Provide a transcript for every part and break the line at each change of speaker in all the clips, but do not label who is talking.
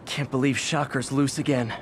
Can't believe Shocker's loose again.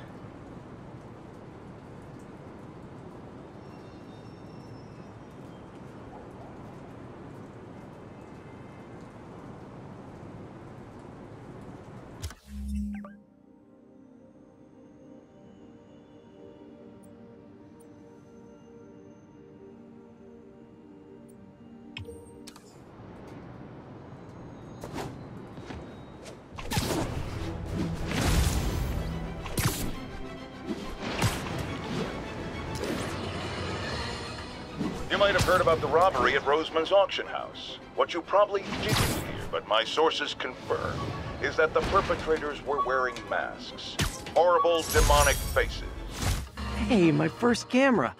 You might have heard about the robbery at Roseman's auction house. What you probably didn't hear, but my sources confirm, is that the perpetrators were wearing masks. Horrible, demonic faces.
Hey, my first camera.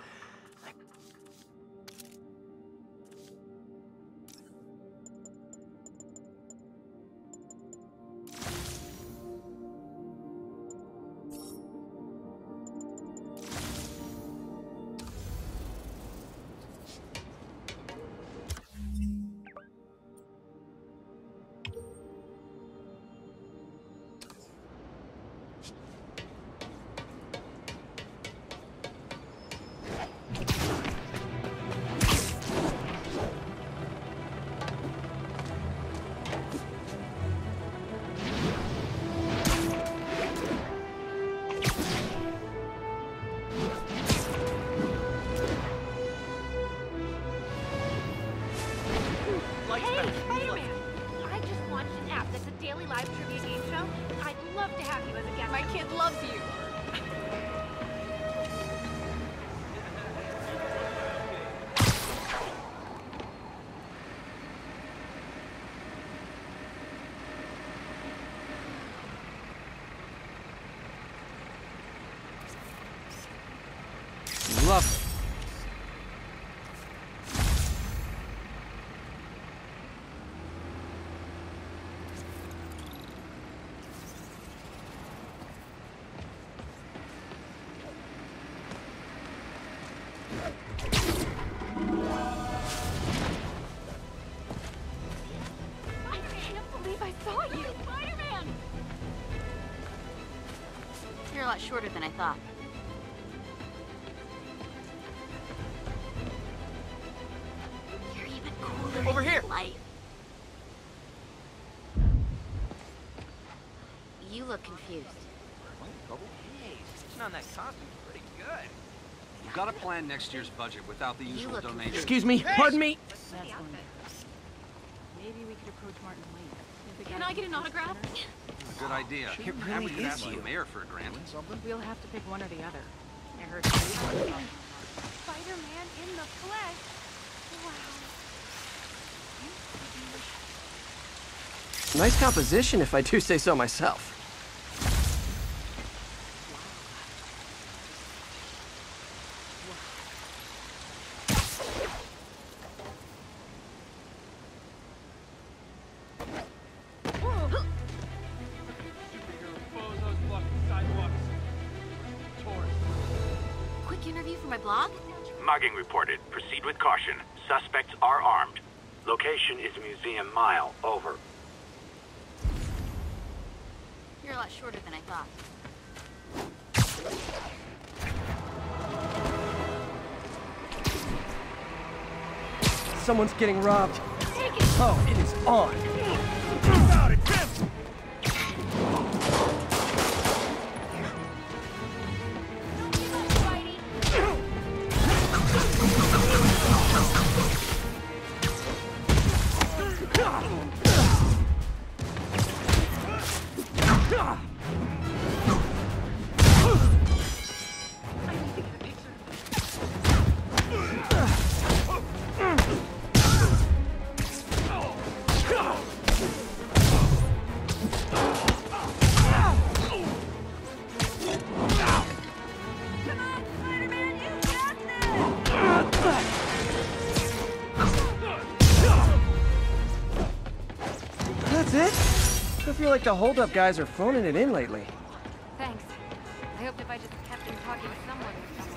Hey, Spider-Man! I just launched an app that's a daily live trivia game show. I'd love to have you as a guest. My kid loves you.
Lovely.
You're a lot shorter than I thought. You're even cooler
Over here.
in life. You look confused.
Hey, stitching on that costume's pretty good. We've got to plan next year's budget without the usual
look
donation.
Excuse me, pardon me.
Maybe we could approach Martin later.
Can I get an autograph?
Good idea.
It really
We could
is
ask the
you.
mayor for a grant.
We'll have to pick one or the other. I heard.
Spider-Man in the flesh. Wow.
Nice composition, if I do say so myself.
Quick interview for my blog?
Mugging reported. Proceed with caution. Suspects are armed. Location is Museum Mile. Over.
You're a lot shorter than I thought.
Someone's getting robbed. Oh, it is on. That's it? I feel like the hold-up guys are phoning it in lately.
Thanks. I hoped if I just kept him talking, someone would come along.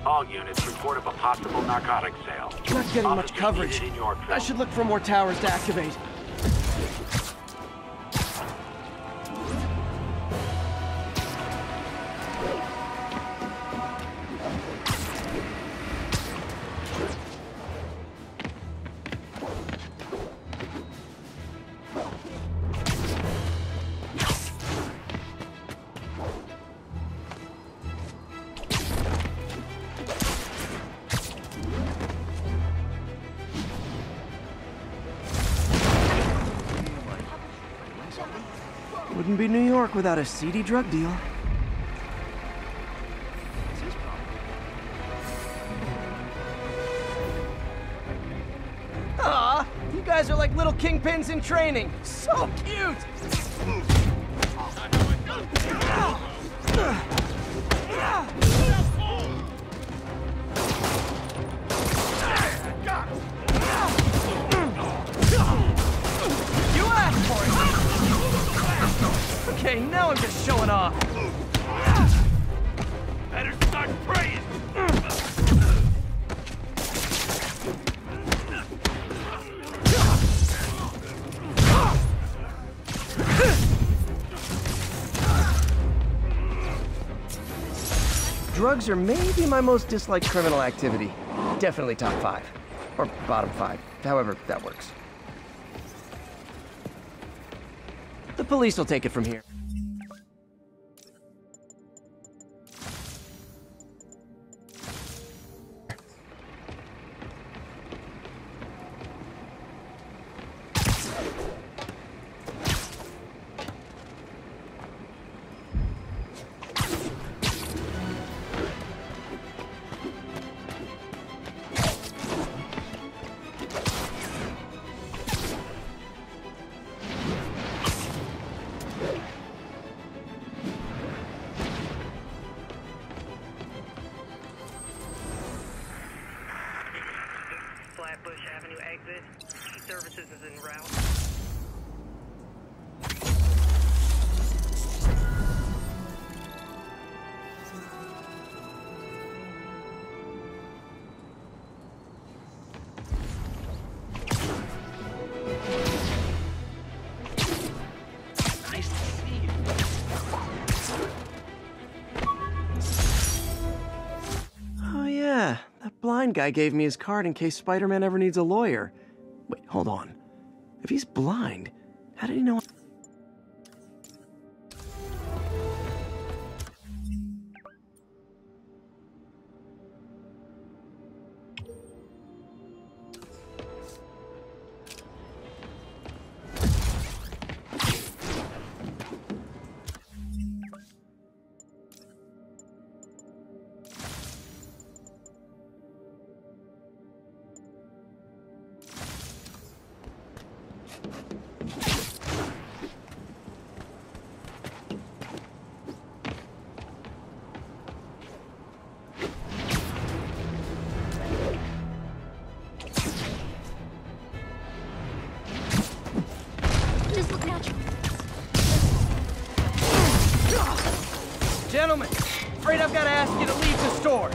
All units report of a possible narcotics sale.
Not getting much
Officers
coverage.
needed in Yorkville.
I should look for more towers to activate. Wouldn't be New York without a seedy drug deal. Aw, you guys are like little kingpins in training. So cute! You asked for it! Okay, now I'm just showing off.
Better start praying!
Drugs are maybe my most disliked criminal activity. Definitely top 5. Or bottom 5. However that works. The police will take it from here.
Flatbush Avenue exit. Services is en route.
Nice to see you.
Oh yeah, that blind guy gave me his card in case Spider-Man ever needs a lawyer. Wait, hold on. If he's blind, How did he know? Gentlemen, afraid I've got to ask you to leave the store.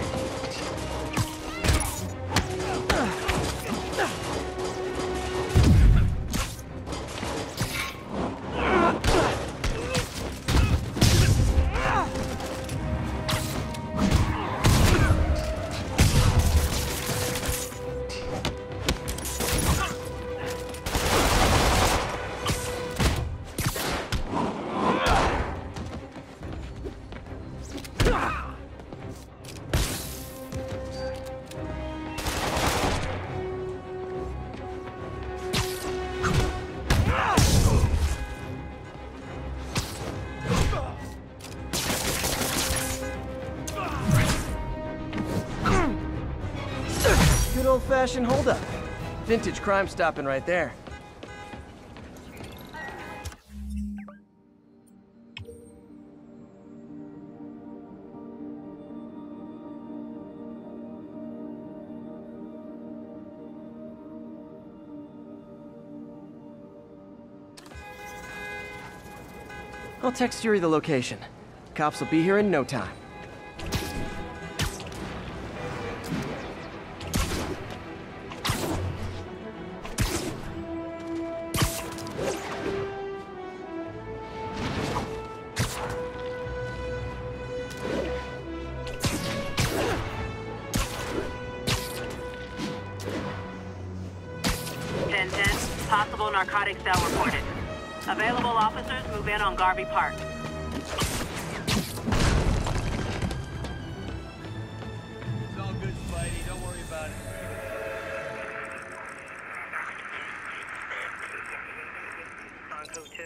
Good old-fashioned holdup. Vintage crime stopping right there. I'll text Yuri the location. Cops will be here in no time.
Possible narcotic cell reported. Available officers move in on Garvey Park.
It's all good, Spidey. Don't worry about it.
On code 2.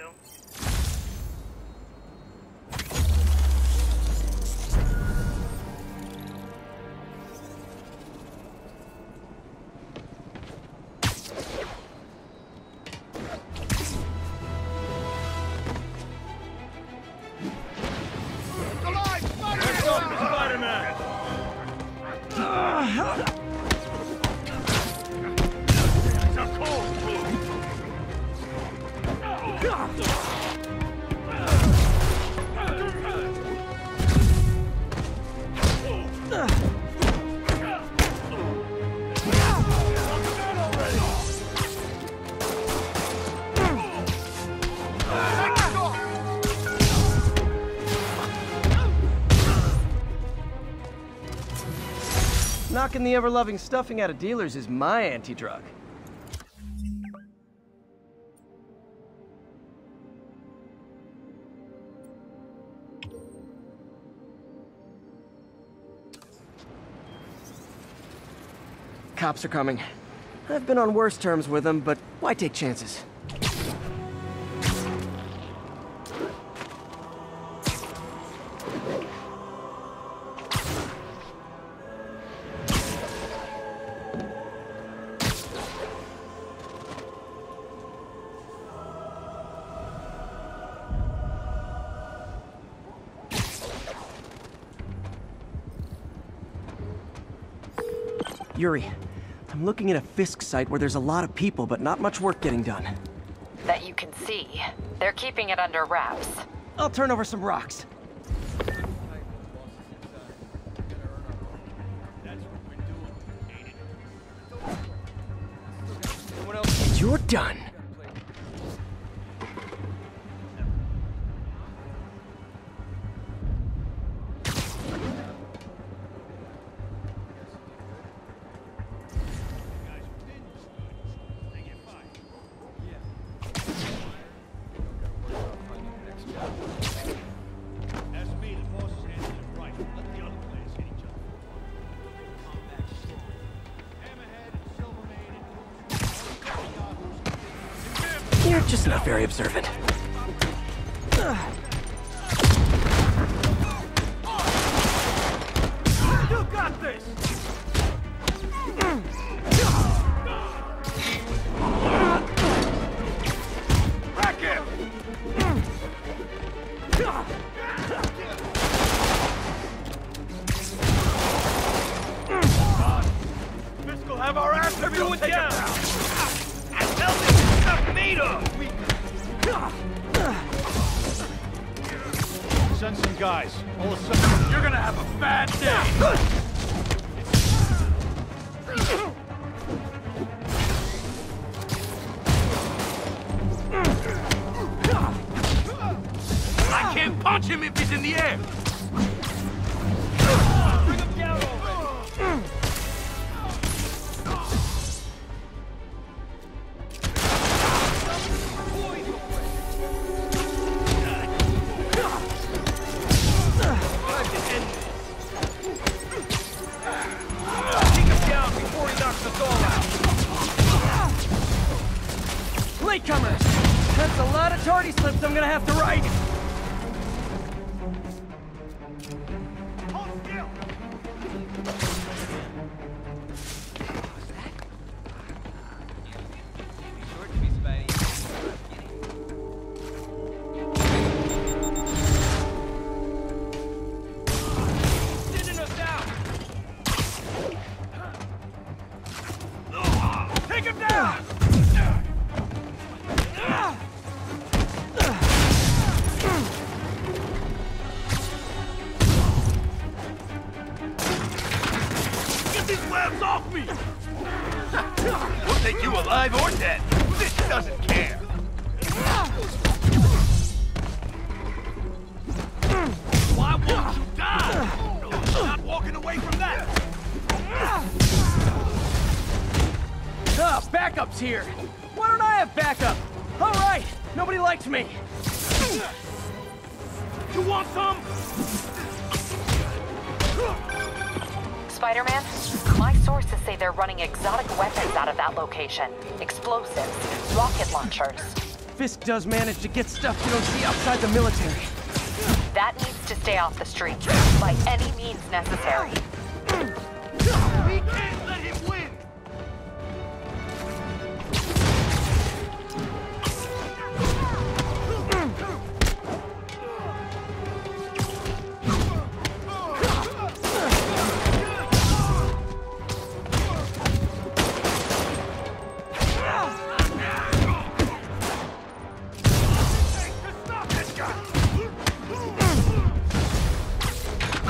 Knocking the ever-loving stuffing out of dealers is my anti-drug. Cops are coming. I've been on worse terms with them, but why take chances? Yuri, I'm looking at a Fisk site where there's a lot of people, but not much work getting done.
That you can see. They're keeping it under wraps.
I'll turn over some rocks. You're done. You're just not very observant.
You got this! Back him! Fisk will have our ass if you take him down! Tell me what stuff made of! Send some guys. All of a sudden, you're gonna have a bad day! I can't punch him if he's in the air! Bring him down already!
Latecomers! That's a lot of tardy slips I'm gonna have to write!
Hold still! Short to me, Spidey. Sending us down! Take him down! Get these webs off me! We'll take you alive or dead. This doesn't care. Why won't you die? No, not walking away from that.
Backup's here! Why don't I have backup? Alright! Nobody likes me!
You want some?
Spider-Man, my sources say they're running exotic weapons out of that location. Explosives, rocket launchers.
Fisk does manage to get stuff you don't see outside the military.
That needs to stay off the streets, by any means necessary.
We can't let him win!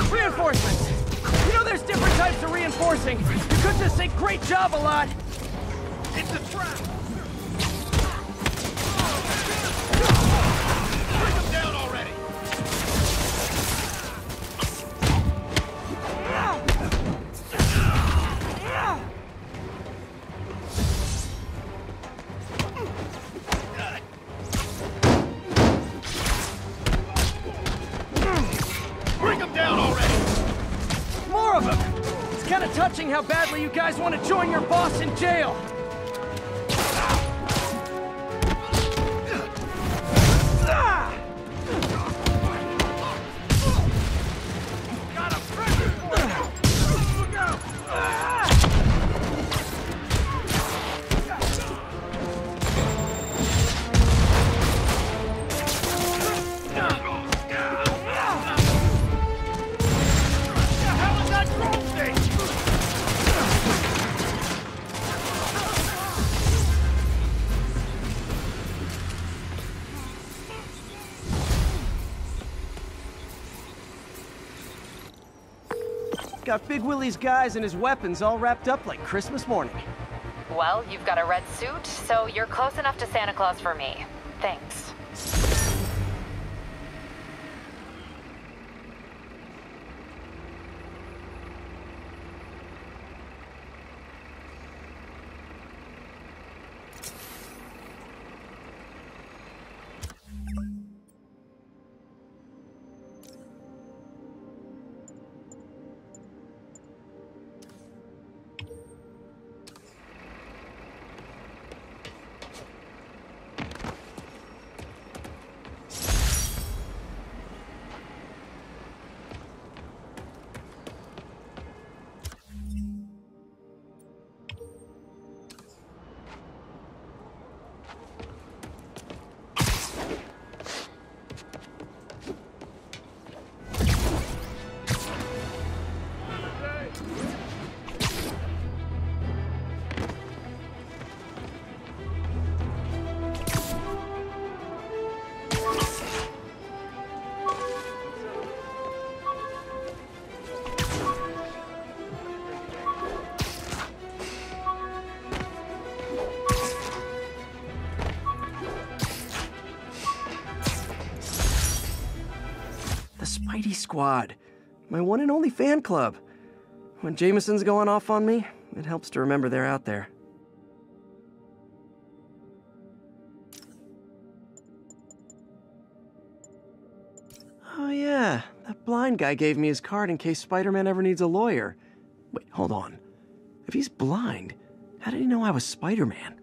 Reinforcements! You know there's different types of reinforcing. You could just say great job a lot.
It's a trap! Bring him down already! Bring him down already!
More of them! It's kind of touching how badly you guys want to join your boss in jail.
Got a present for you! Look out! The hell is that drone thing?
Got Big Willie's guys and his weapons all wrapped up like Christmas morning.
Well, you've got a red suit, so you're close enough to Santa Claus for me. Thanks.
Spidey Squad. My one and only fan club. When Jameson's going off on me, it helps to remember they're out there. Oh yeah, that blind guy gave me his card in case Spider-Man ever needs a lawyer. Wait, hold on. If he's blind, how did he know I was Spider-Man?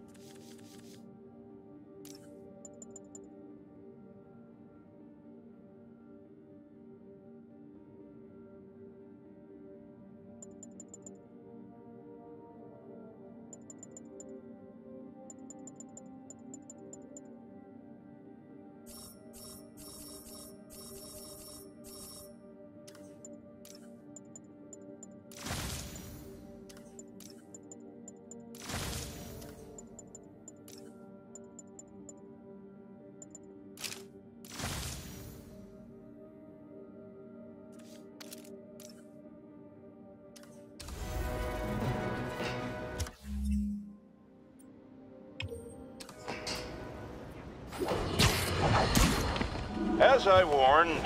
As I warned,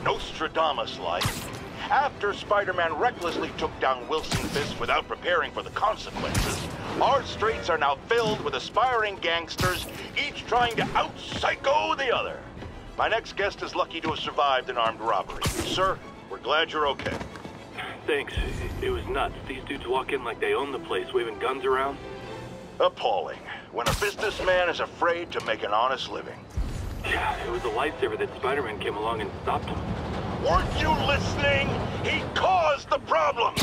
Nostradamus-like, after Spider-Man recklessly took down Wilson Fisk without preparing for the consequences, our streets are now filled with aspiring gangsters, each trying to out-psycho the other. My next guest is lucky to have survived an armed robbery. Sir, we're glad you're okay.
Thanks. It was nuts. These dudes walk in like they own the place, waving guns around.
Appalling. When a businessman is afraid to make an honest living.
Yeah, it was a lifesaver that Spider-Man came along and stopped him.
Weren't you listening? He caused the problem!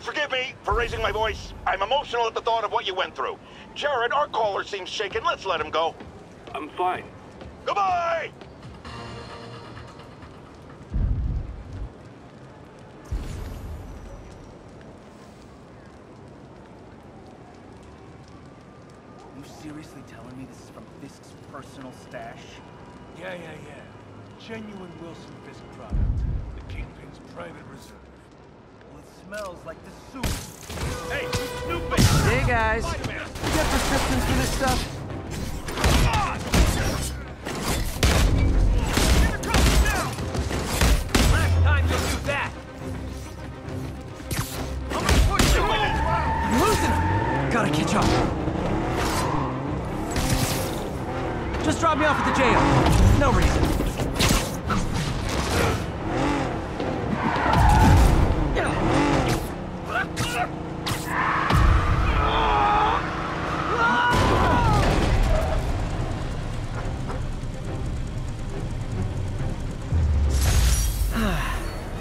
Forgive me for raising my voice. I'm emotional at the thought of what you went through. Jared, our caller seems shaken. Let's let him go.
I'm fine.
Goodbye!
You seriously telling me this is from Fisk's personal stash? Yeah. Genuine Wilson Fisk product. The Kingpin's private reserve. Well, it smells like the soup. Hey, you stupid!
Hey guys, you got prescriptions for this stuff?
Last time you'll do that! I'm gonna push you!
I'm losing him! Gotta catch up. Just drop me off at the jail. No reason.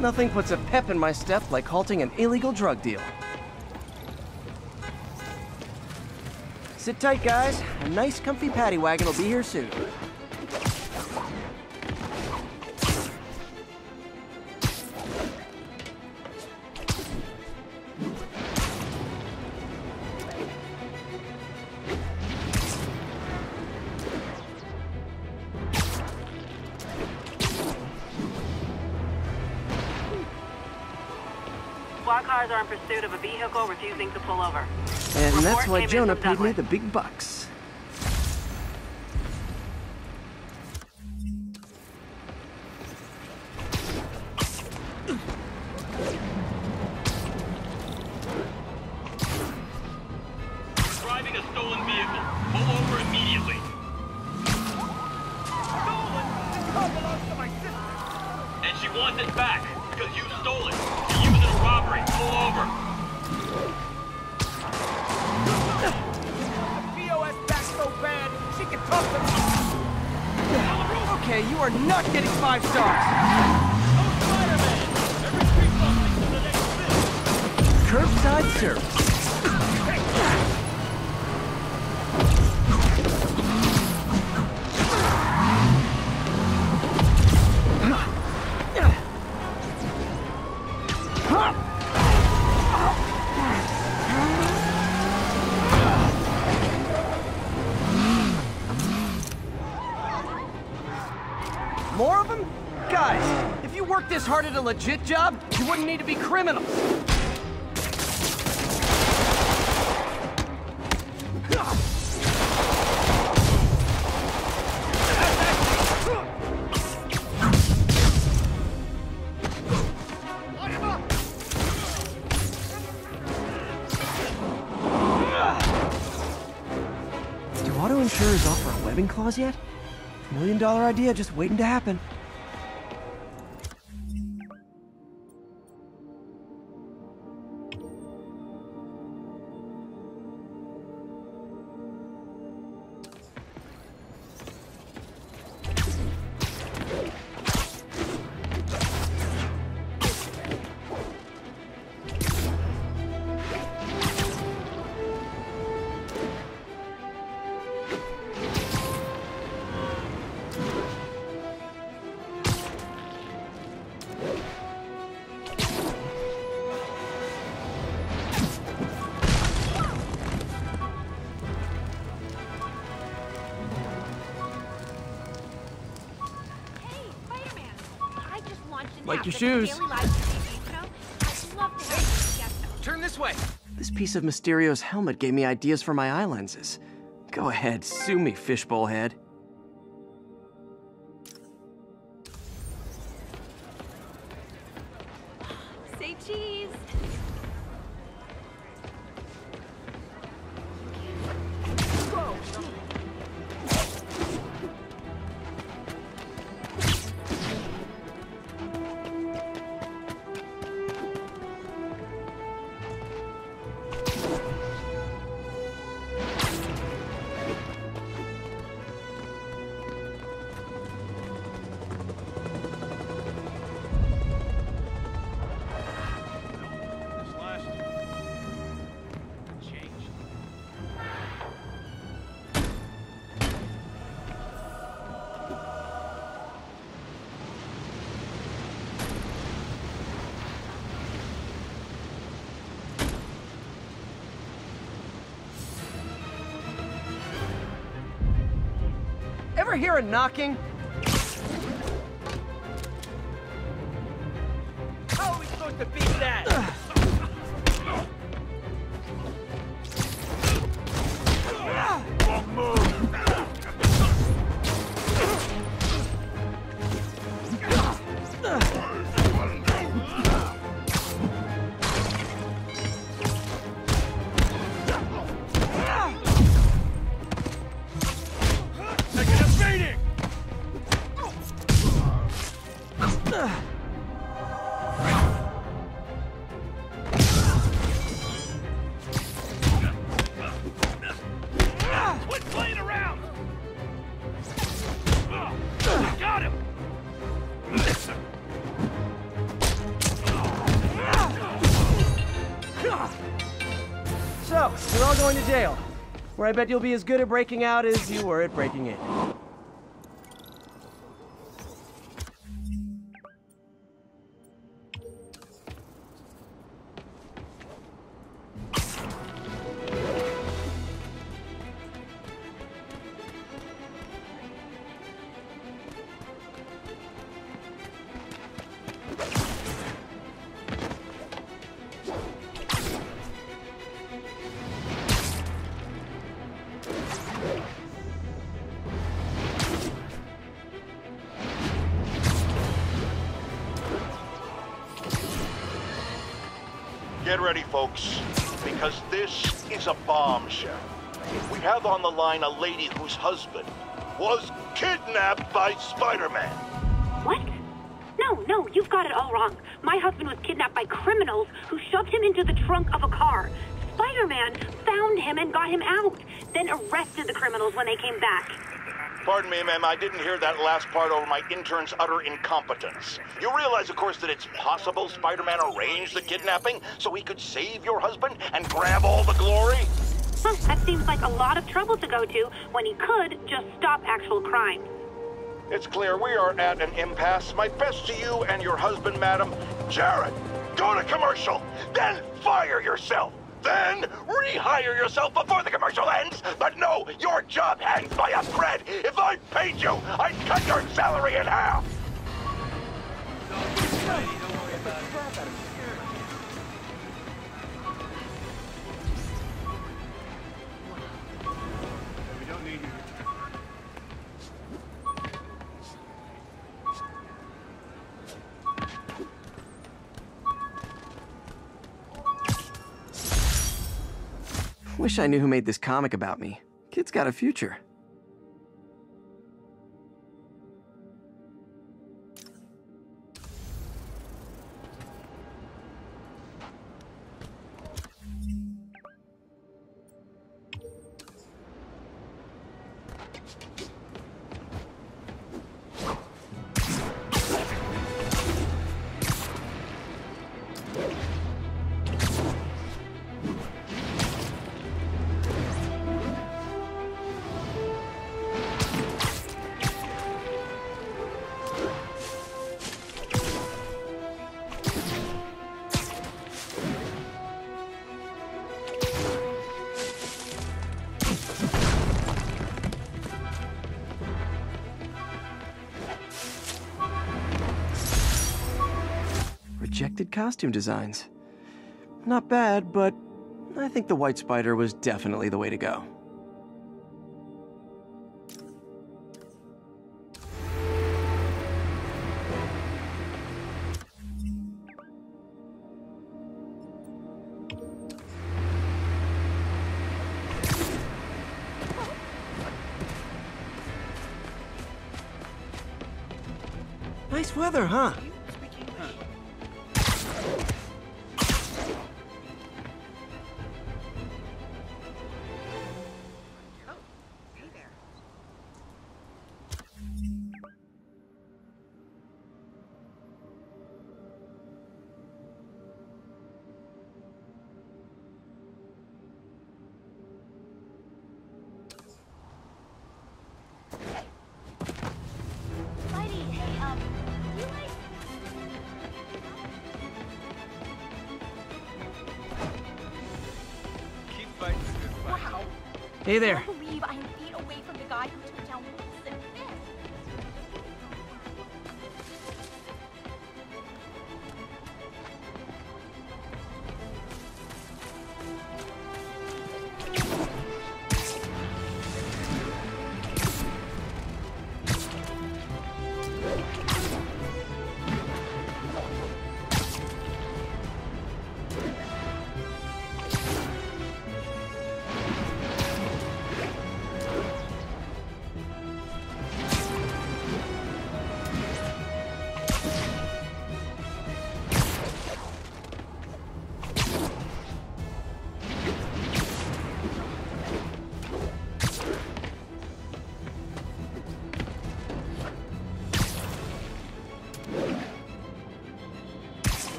Nothing puts a pep in my step like halting an illegal drug deal. Sit tight, guys. A nice, comfy paddy wagon will be here soon.
SWAT cars are in pursuit of a vehicle refusing to pull over.
And that's
Report
why
came in
Jonah
from
paid me
Douglas.
the big bucks.
Driving a stolen vehicle. Pull over immediately. Stolen? This car belongs to my sister. And she wants it back, because you stole it. You're using a robbery. Pull over. POS back so bad, she can talk to me.
Okay, you are not getting 5 stars.
Oh, Spider-Man! Every street bump leads to the next bit.
Curbside service. More of them? Guys, if you worked this hard at a legit job, you wouldn't need to be criminals. living clause yet? $1 million idea just waiting to happen. Like your shoes.
Turn this way.
This piece of Mysterio's helmet gave me ideas for my eye lenses. Go ahead, sue me, fishbowl head.
Say cheese.
Ever hear a knocking?
How are we supposed to beat that? Wrong move.
So, you're all going to jail, where I bet you'll be as good at breaking out as you were at breaking in.
Get ready, folks, because this is a bombshell. We have on the line a lady whose husband was kidnapped by Spider-Man.
What? No, you've got it all wrong. My husband was kidnapped by criminals who shoved him into the trunk of a car. Spider-Man found him and got him out, then arrested the criminals when they came back.
Pardon me, ma'am, I didn't hear that last part over my intern's utter incompetence. You realize, of course, that it's possible Spider-Man arranged the kidnapping so he could save your husband and grab all the glory?
Huh, that seems like a lot of trouble to go to when he could just stop actual crime.
It's clear we are at an impasse. My best to you and your husband, madam. Jared, go to commercial, then fire yourself. Then rehire yourself before the commercial ends. But no, your job hangs by a thread. If I paid you, I'd cut your salary in half.
We don't need you.
Wish I knew who made this comic about me. Kid's got a future. rejected costume designs. Not bad, but I think the white spider was definitely the way to go. Nice weather, huh? Hey there.
I can't believe I am feet away from the guy who took down Wilson.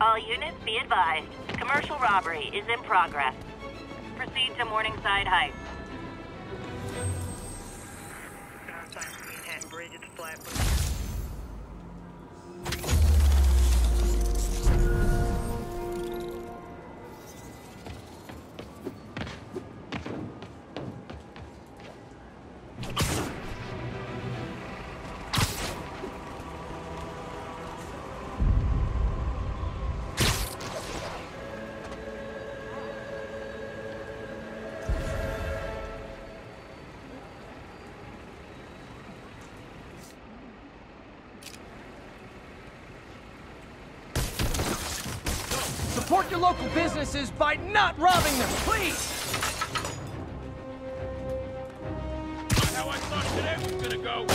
All units be advised. Commercial robbery is in progress. Proceed to Morningside Heights.
Southside Manhattan Bridge at the flat.
Support your local businesses by not robbing them, please!
Not how I thought today was gonna go.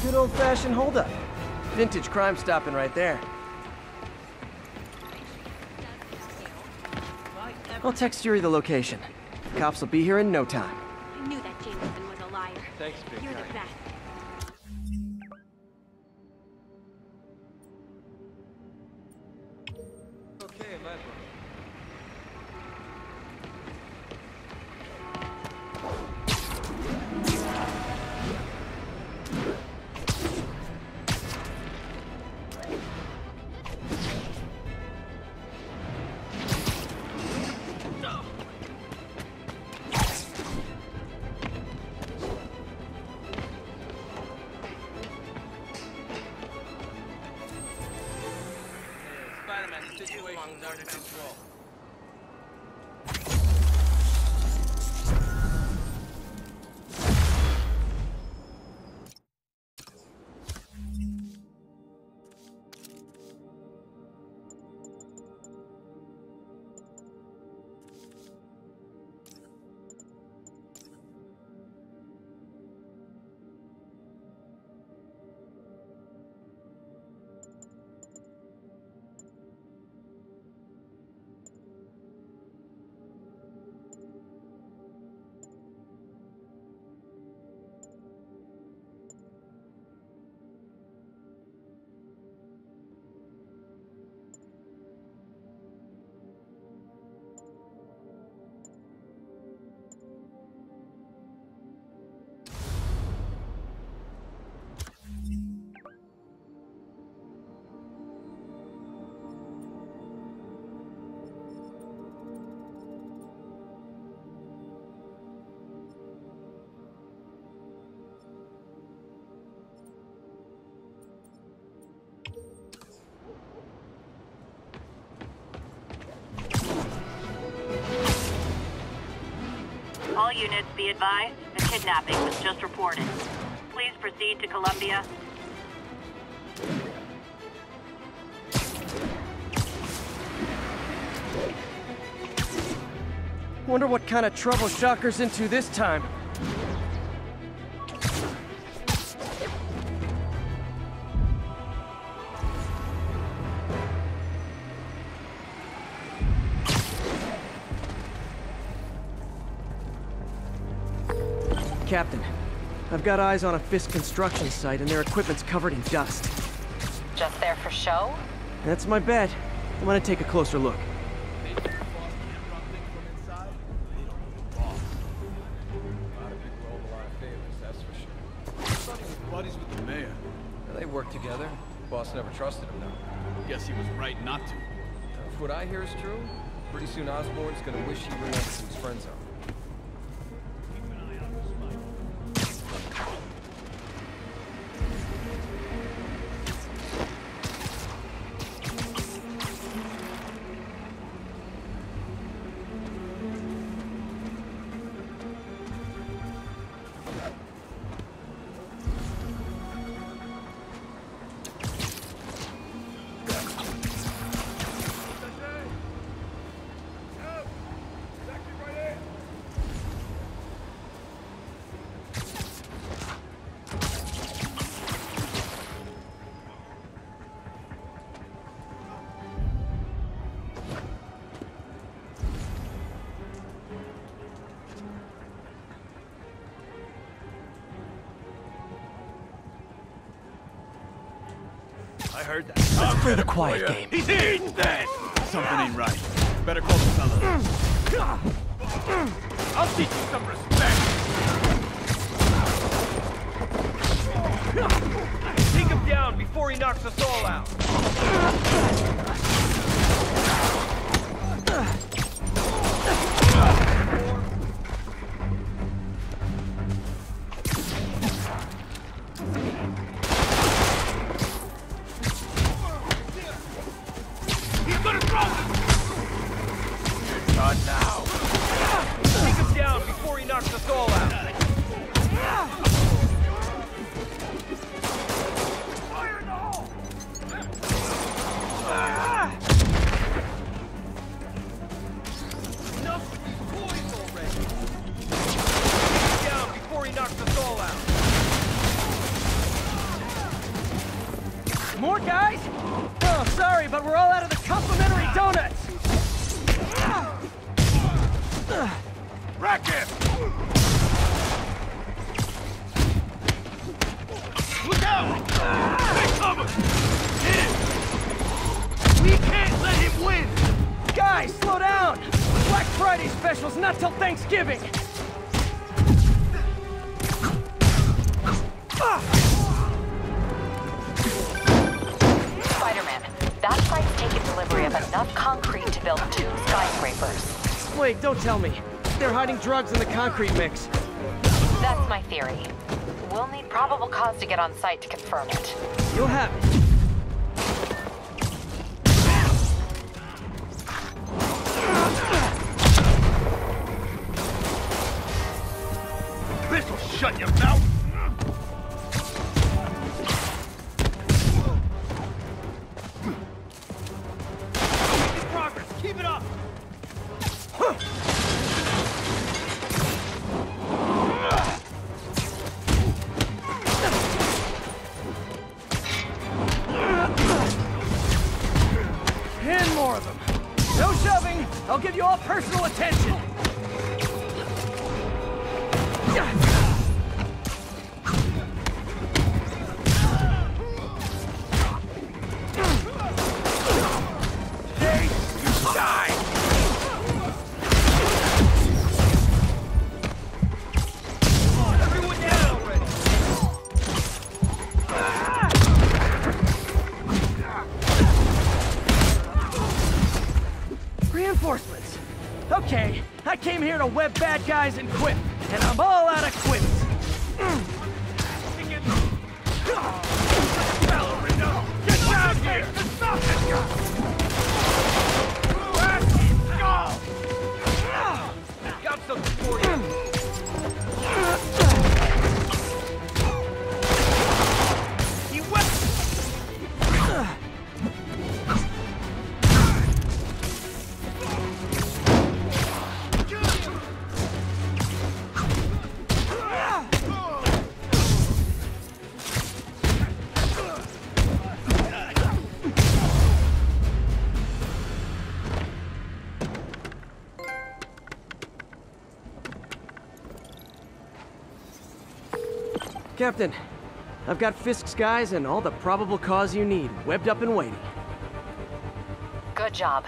Good old-fashioned holdup. Vintage crime stopping right there. I'll text Yuri the location. The cops will be here in no time.
I knew that Jameson was a liar.
Thanks, big
You're
guy.
the best.
Okay, man. Spider-Man, situation's under control.
All units be advised, the kidnapping was just reported. Please proceed to Columbia.
Wonder what kind of trouble Shocker's into this time. Captain, I've got eyes on a Fisk construction site and their equipment's covered in dust.
Just there for show?
That's my bet. I'm gonna take a closer look.
Buddies with the mayor.
They work together. Boss never trusted him, though.
Guess he was right not to.
If what I hear is true, pretty soon Osborn's gonna wish he remembered his friend zone.
I heard that.
Let's play the quiet game.
He's eating this! Something ain't right. Better call the fella. I'll teach you some respect. Take him down before he knocks us all out.
More guys? Oh, sorry, but we're all out of the complimentary donuts!
Rack him! Look out! They cover! Hit him! We can't let him win!
Guys, slow down! Black Friday special's not till Thanksgiving!
Spider-Man, that site's taken delivery of enough concrete to build 2 skyscrapers.
Wait, don't tell me. They're hiding drugs in the concrete mix.
That's my theory. We'll need probable cause to get on site to confirm it.
You'll have it.
This'll shut your mouth! Making progress! Keep it up!
And more of them. No shoving! I'll give you all personal attention! Reinforcements. Okay, I came here to web bad guys and quit, and I'm all out of quips.
Get down here! Stop this guy! Got something for you.
Captain. I've got Fisk's guys and all the probable cause you need, webbed up and waiting.
Good job.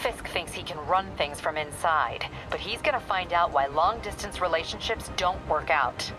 Fisk thinks he can run things from inside, but he's gonna find out why long-distance relationships don't work out.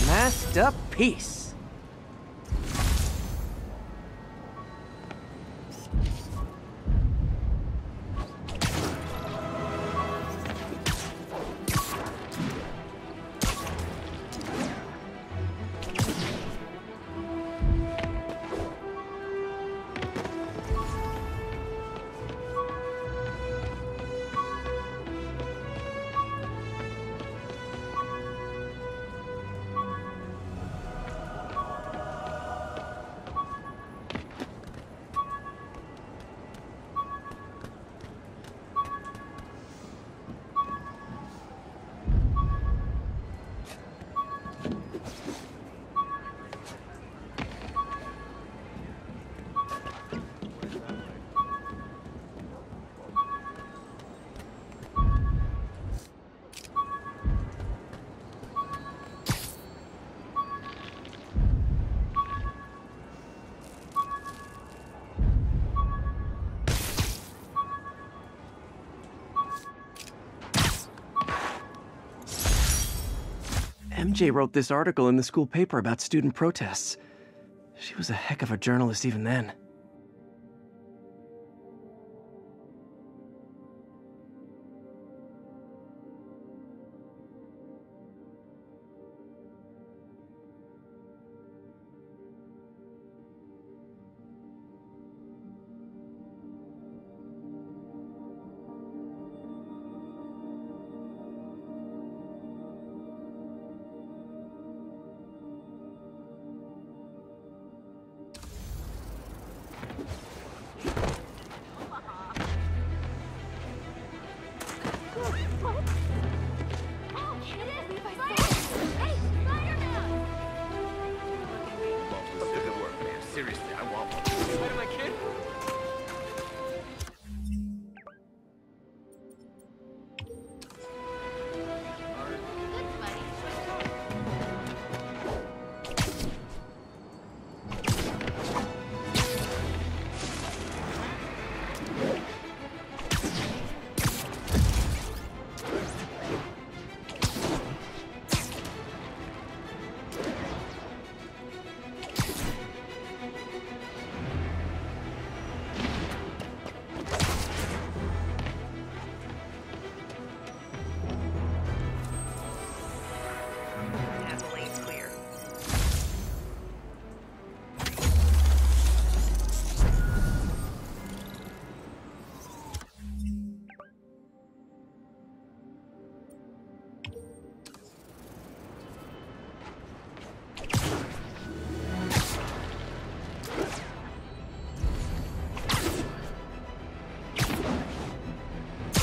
Masterpiece. MJ wrote this article in the school paper about student protests. She was a heck of a journalist even then.
Seriously, I want one. Spider-Man kid?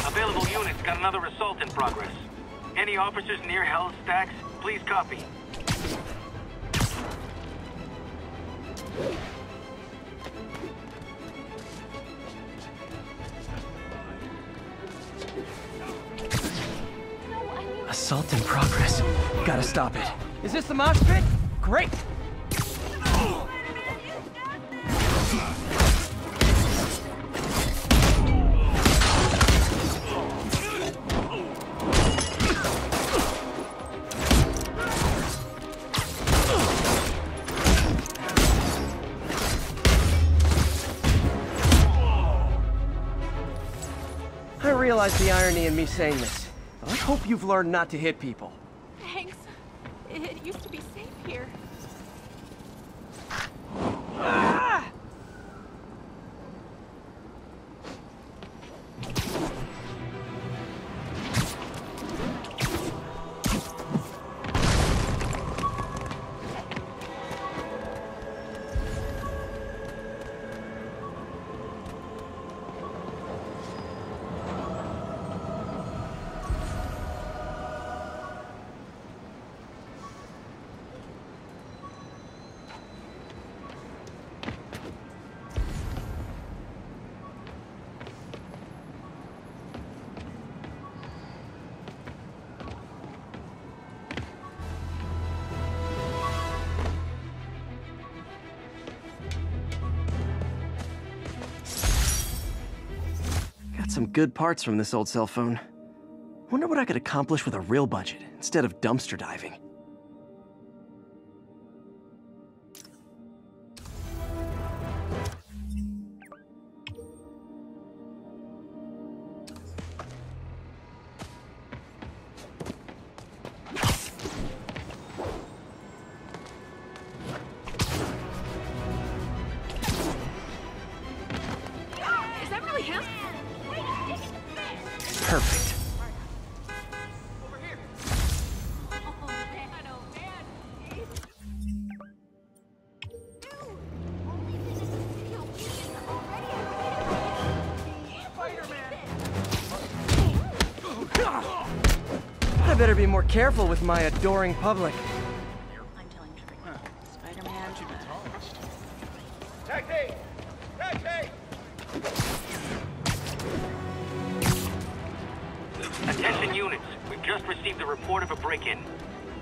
Available units got another assault in progress. Any officers near Hell's Stacks, please copy.
Assault in progress. Gotta stop it. Is this the mosh pit? Great! I realize the irony in me saying this, but I hope you've learned not to hit people.
Thanks. It used to be safe here.
Ah! some good parts from this old cell phone. Wonder what I could accomplish with a real budget instead of dumpster diving.
Is that really him?
Perfect. I better be more careful with my adoring public.
I'm telling you, Spider-Man.
Taxi! Taxi!
Attention units, we've just received a report of a break-in.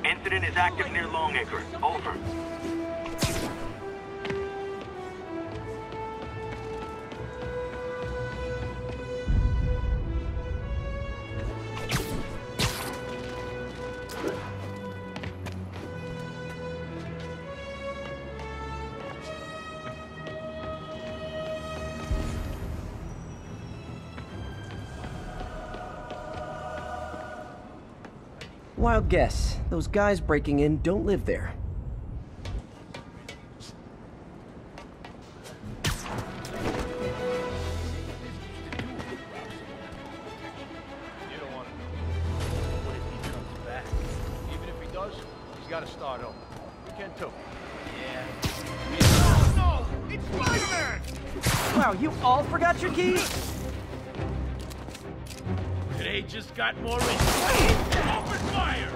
Incident is active near Longacre. Over.
Wild guess. Those guys breaking in don't live there.
You don't want to know. What if he comes back? Even if he does, he's got to start over. We can too. Yeah. No! It's Spider-Man!
Wow, you all forgot your keys?
Today just got more insane. Open fire!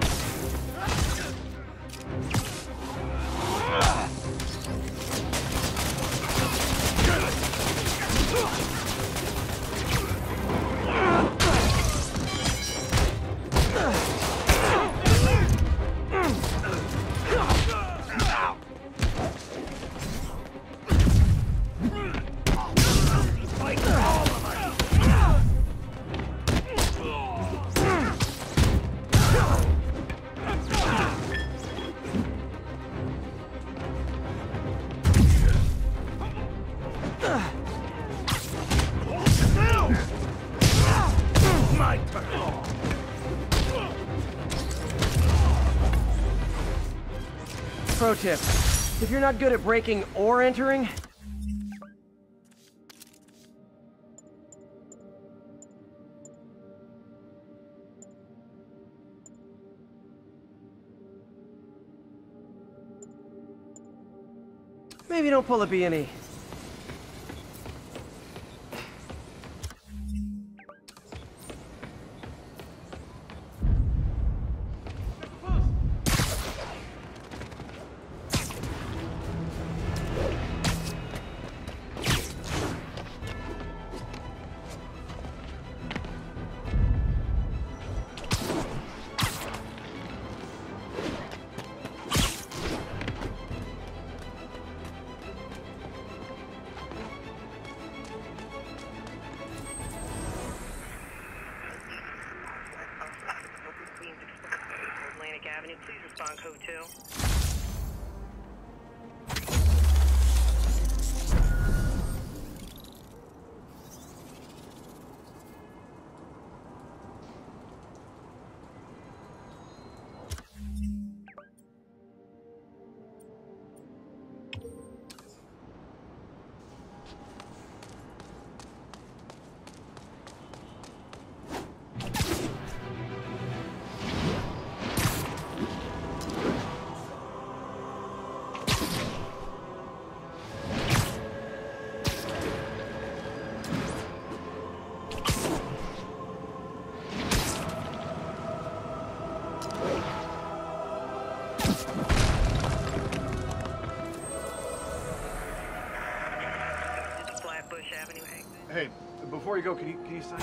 My turn.
Pro tip. If you're not good at breaking or entering, maybe don't pull a B&E.
Atlantic Avenue, please respond code 2.
Hey, before you go, can you sign?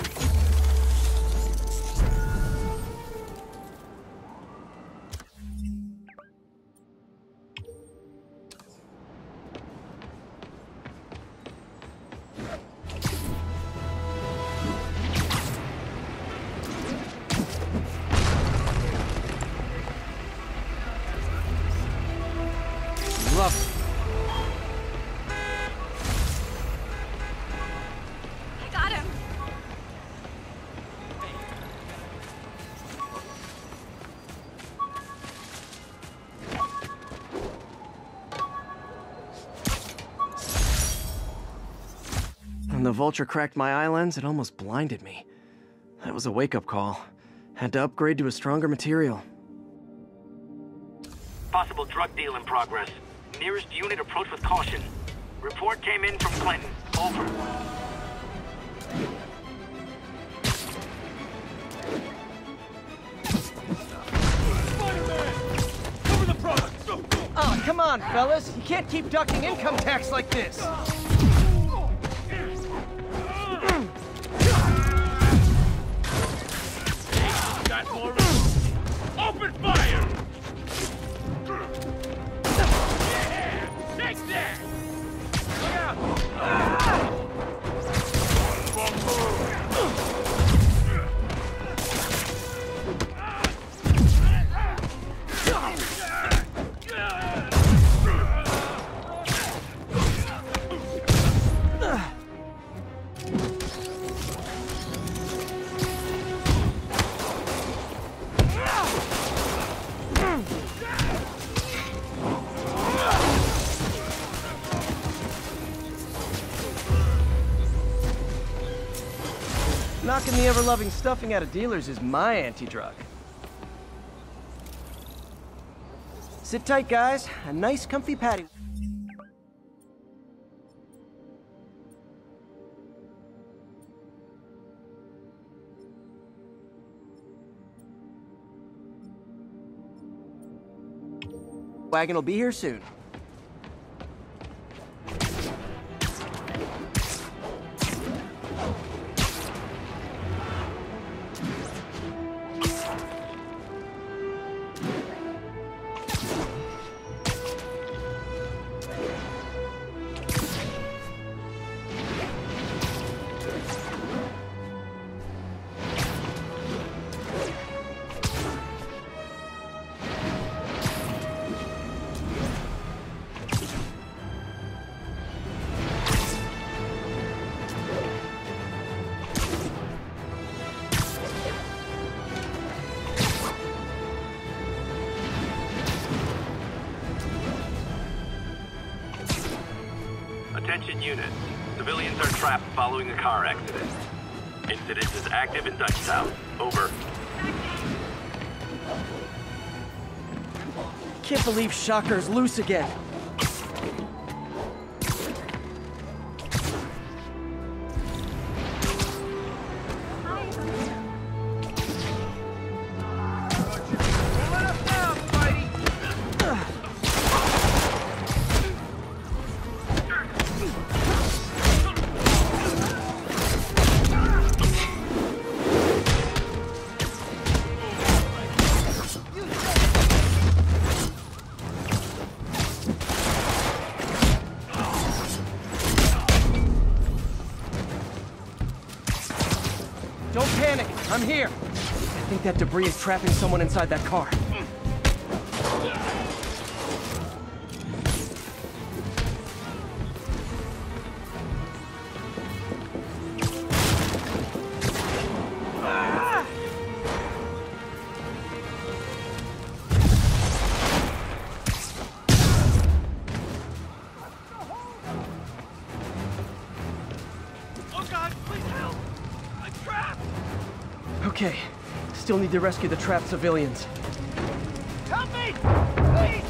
vulture cracked my eye lens, it almost blinded me. That was a wake-up call. Had to upgrade to a stronger material.
Possible drug deal in progress. Nearest unit approach with caution. Report came in from Clinton. Over.
Oh, come on, fellas. You can't keep ducking income tax like this.
Got more room. Open fire! Yeah! Take that! Look out!
Knocking the ever-loving stuffing out of dealers is my anti-drug. Sit tight, guys. A nice, comfy patio. Wagon will be here soon.
Attention units. Civilians are trapped following a car accident. Incident is active in Dutchtown. Over.
Can't believe Shocker's loose again. Don't panic. I'm here. I think that debris is trapping someone inside that car. Okay, still need to rescue the trapped civilians.
Help me! Please!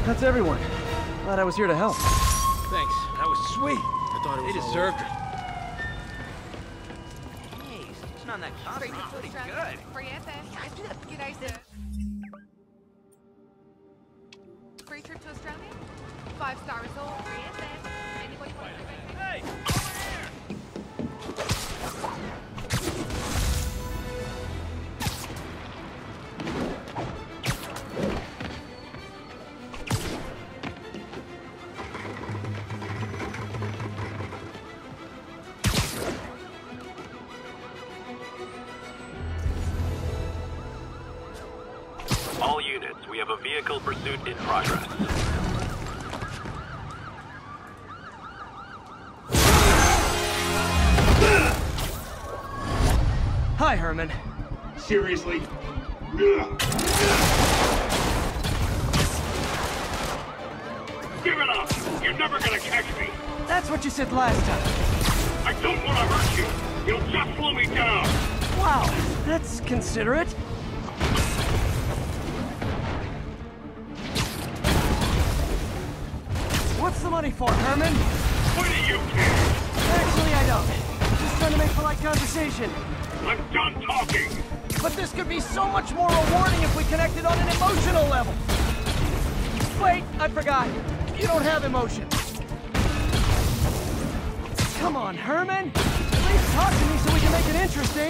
That's everyone. Glad I was here to help.
Thanks. That was sweet. I thought it was. They deserved it.
Hey, stitching on that costume is pretty good.
Free trip to Australia? 5-star resort. Anybody want to
Hey!
All units, we have a vehicle pursuit in progress.
Hi, Herb. Herman.
Seriously? Give it up! You're never gonna catch me!
That's what you said last time.
I don't want to hurt you! You'll just slow me down!
Wow, that's considerate. What's the money for, Herman?
What do you care?
Actually, I don't. Just trying to make polite conversation.
I'm done talking!
But this could be so much more rewarding if we connected on an emotional level. Wait, I forgot. You don't have emotions. Come on, Herman. At least talk to me so we can make it interesting.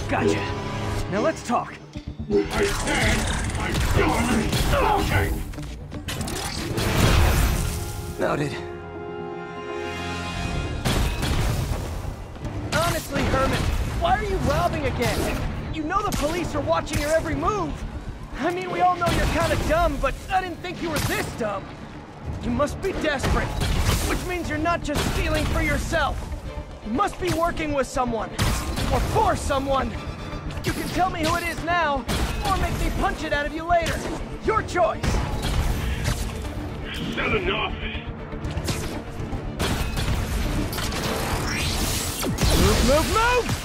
Gotcha. Now let's talk.
I said I'm done talking!
Noted. Honestly, Herman, why are you robbing again? You know the police are watching your every move. I mean, we all know you're kind of dumb, but I didn't think you were this dumb. You must be desperate, which means you're not just stealing for yourself. You must be working with someone, or for someone. You can tell me who it is now, or make me punch it out of you later. Your choice.
Said enough.
Move, move, move!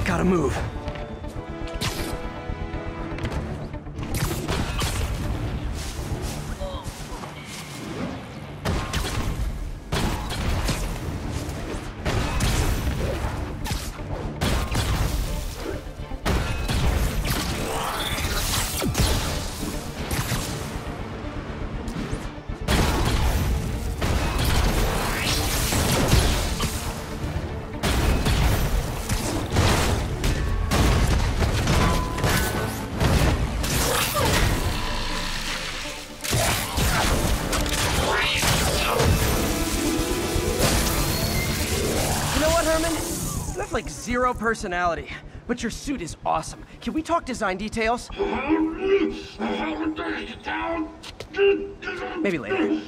Gotta move. Like zero personality, but your suit is awesome. Can we talk design details? Maybe later.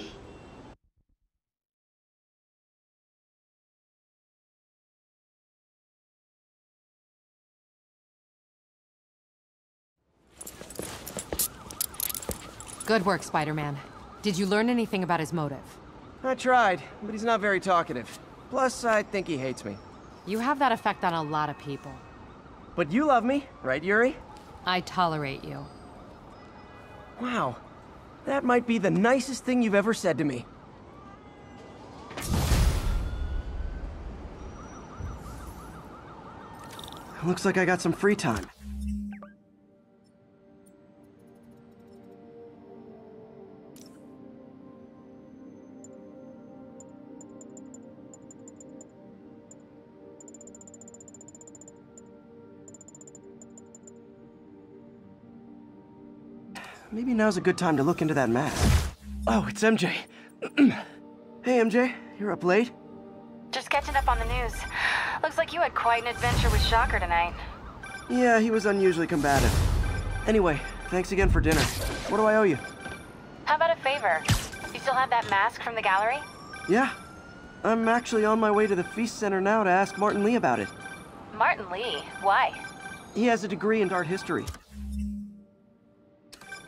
Good work, Spider-Man. Did you learn anything about his motive?
I tried, but he's not very talkative. Plus, I think he hates me.
You have that effect on a lot of people.
But you love me, right, Yuri?
I tolerate you.
Wow. That might be the nicest thing you've ever said to me. Looks like I got some free time. Maybe now's a good time to look into that mask. Oh, it's MJ. Hey, MJ. You're up late?
Just catching up on the news. Looks like you had quite an adventure with Shocker tonight.
Yeah, he was unusually combative. Anyway, thanks again for dinner. What do I owe you?
How about a favor? You still have that mask from the gallery?
Yeah. I'm actually on my way to the Feast Center now to ask Martin Lee about it.
Martin Lee? Why?
He has a degree in art history.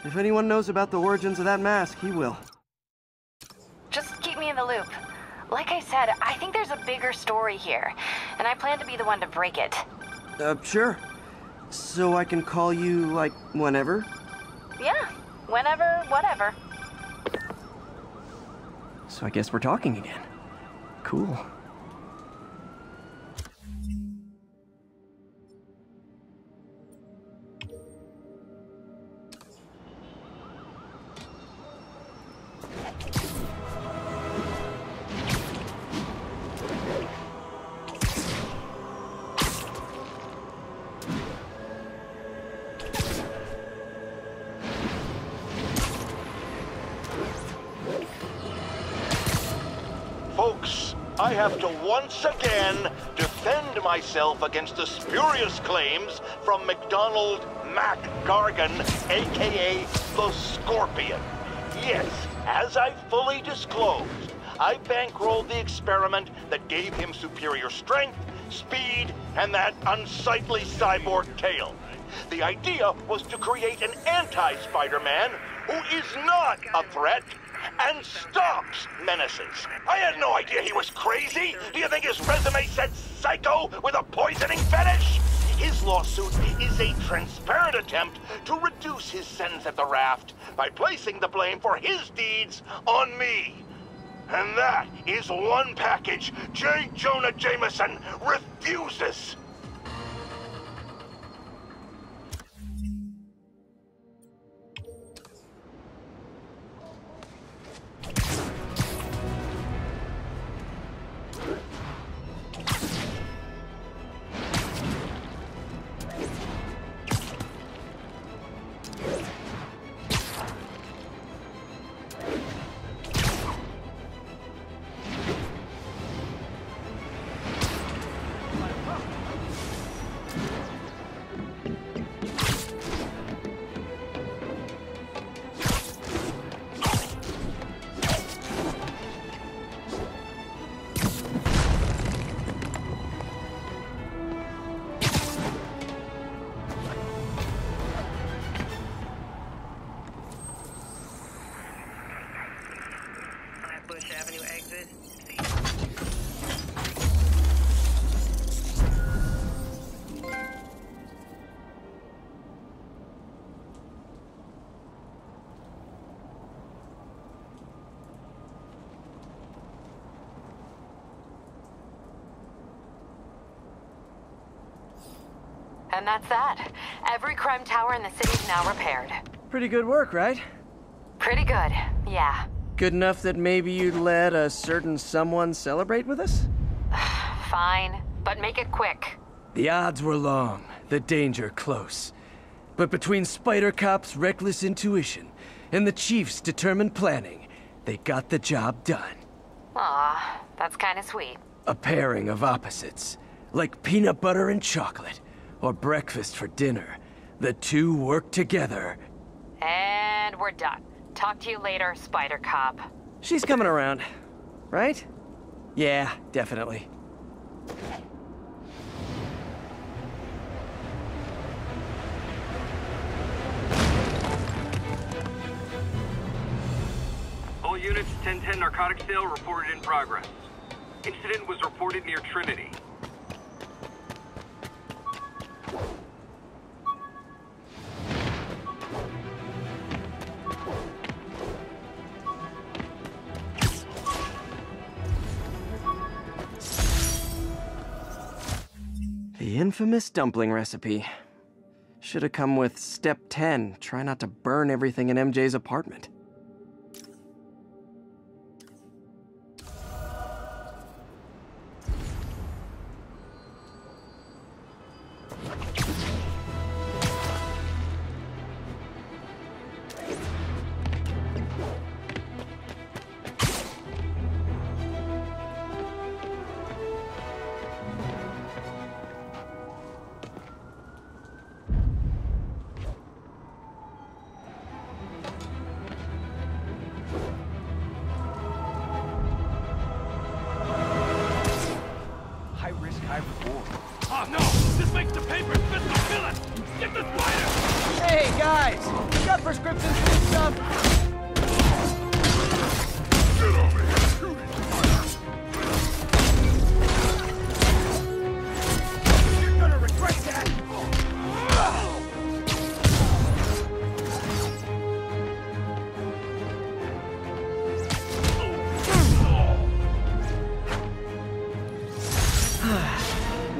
If anyone knows about the origins of that mask, he will.
keep me in the loop. Like I said, I think there's a bigger story here, and I plan to be the one to break it.
Sure. So I can call you, like, whenever?
Yeah, whenever, whatever.
So I guess we're talking again. Cool.
Folks, I have to once again defend myself against the spurious claims from McDonald Mac Gargan, aka the Scorpion. Yes, as I fully disclosed, I bankrolled the experiment that gave him superior strength, speed, and that unsightly cyborg tail. The idea was to create an anti-Spider-Man who is not a threat and stops menaces. I had no idea he was crazy. Do you think his resume said psycho with a poisoning fetish? His lawsuit is a transparent attempt to reduce his sentence at the raft by placing the blame for his deeds on me. And that is one package J. Jonah Jameson refuses.
Bush Avenue exit.
And that's that. Every crime tower in the city's now repaired.
Pretty good work, right?
Pretty good, yeah.
Good enough that maybe you'd let a certain someone celebrate with us?
Fine, but make it quick.
The odds were long, the danger close. But between Spider Cop's reckless intuition and the Chief's determined planning, they got the job done.
Aw, that's kinda sweet.
A pairing of opposites, like peanut butter and chocolate, or breakfast for dinner. The two work together.
And we're done. Talk to you later, Spider Cop.
She's coming around, right? Yeah, definitely.
All units, 1010 narcotic sale reported in progress. Incident was reported near Trinity.
The infamous dumpling recipe. Should have come with step 10. Try not to burn everything in MJ's apartment.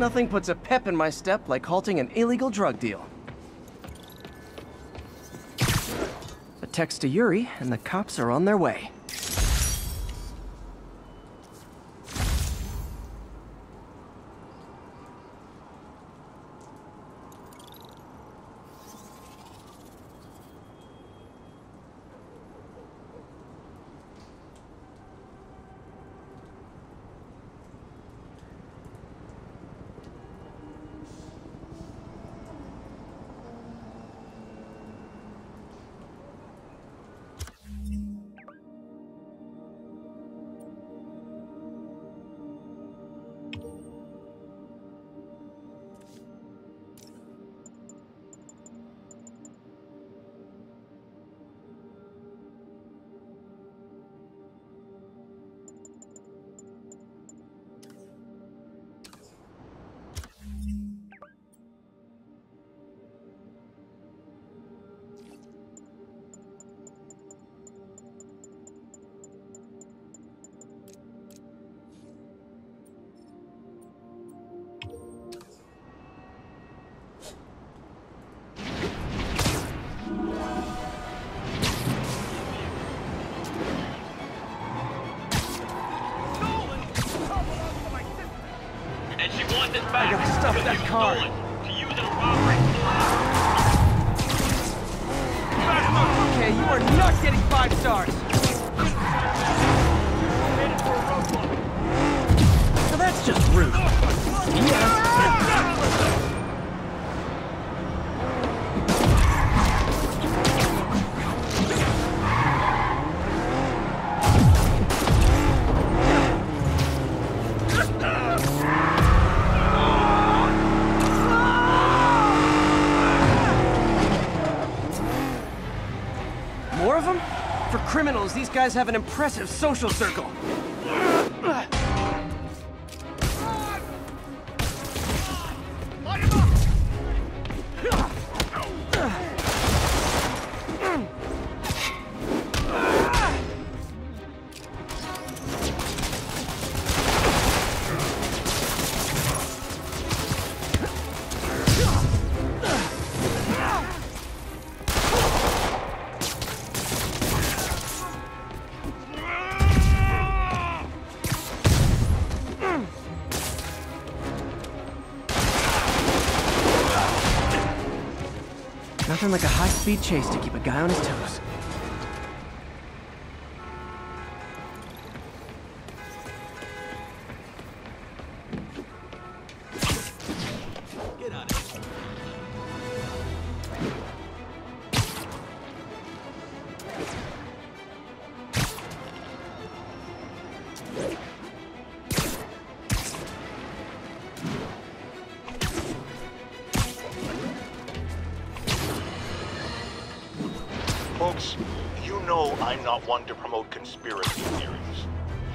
Nothing puts a pep in my step like halting an illegal drug deal. A text to Yuri, and the cops are on their way.
I gotta stop that car.
Okay, you are not getting 5 stars.
So that's just rude. More of them? For criminals, these guys have an impressive social circle. Nothing like a high-speed chase to keep a guy on his toes.
Get out of here.
Folks, you know I'm not one to promote conspiracy theories.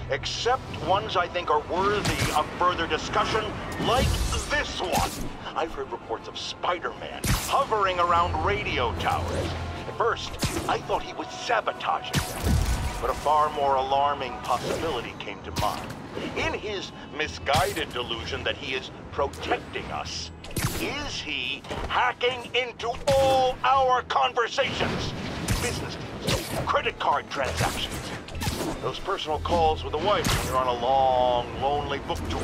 Except ones I think are worthy of further discussion, like this one. I've heard reports of Spider-Man hovering around radio towers. At first, I thought he was sabotaging them. But a far more alarming possibility came to mind. In his misguided delusion that he is protecting us, is he hacking into all our conversations? Business deals, credit card transactions, those personal calls with the wife when you're on a long, lonely book tour.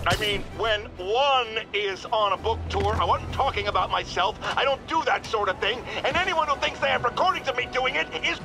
I mean, when one is on a book tour, I wasn't talking about myself. I don't do that sort of thing, and anyone who thinks they have recordings of me doing it is...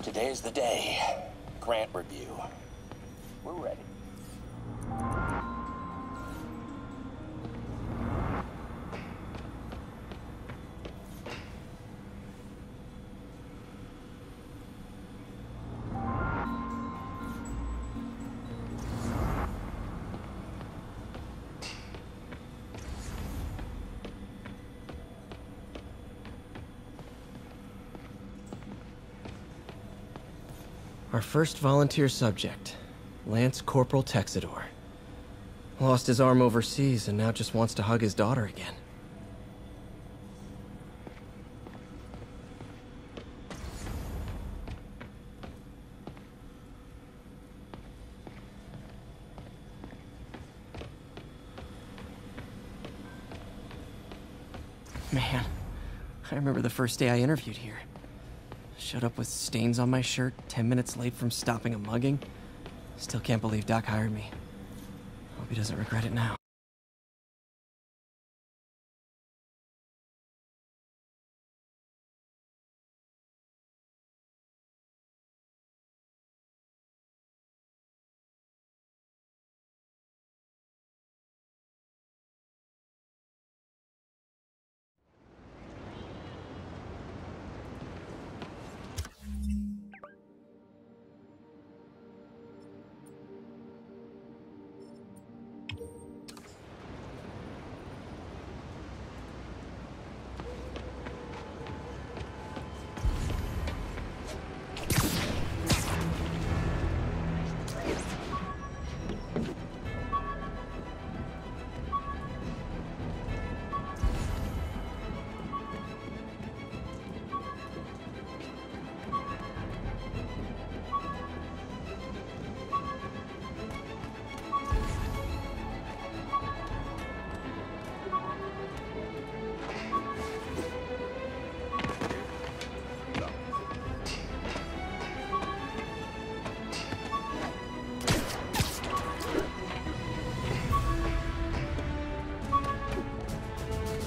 Today's the day. Grant review. We're ready.
Our first volunteer subject, Lance Corporal Texador. Lost his arm overseas and now just wants to hug his daughter again. Man, I remember the first day I interviewed here. Showed up with stains on my shirt, 10 minutes late from stopping a mugging. Still can't believe Doc hired me. Hope he doesn't regret it now.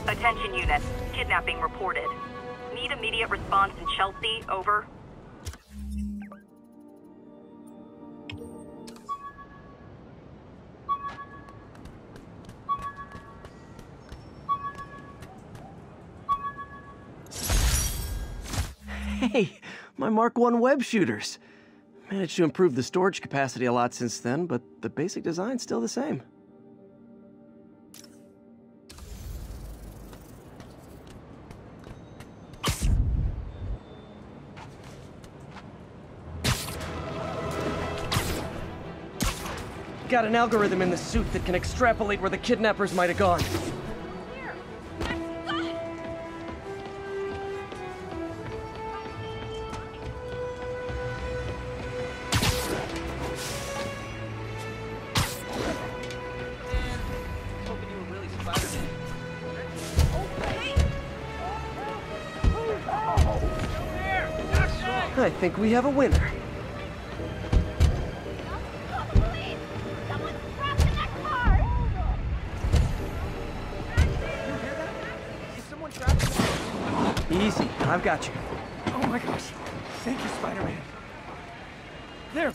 Attention units. Kidnapping reported. Need immediate response in Chelsea. Over.
Hey, my Mark I web shooters. Managed to improve the storage capacity a lot since then, but the basic design's still the same.
Got an algorithm in the suit that can extrapolate where the kidnappers might have gone. I think we have a winner. Easy, I've got you.
Oh my gosh. Thank you, Spider-Man. There.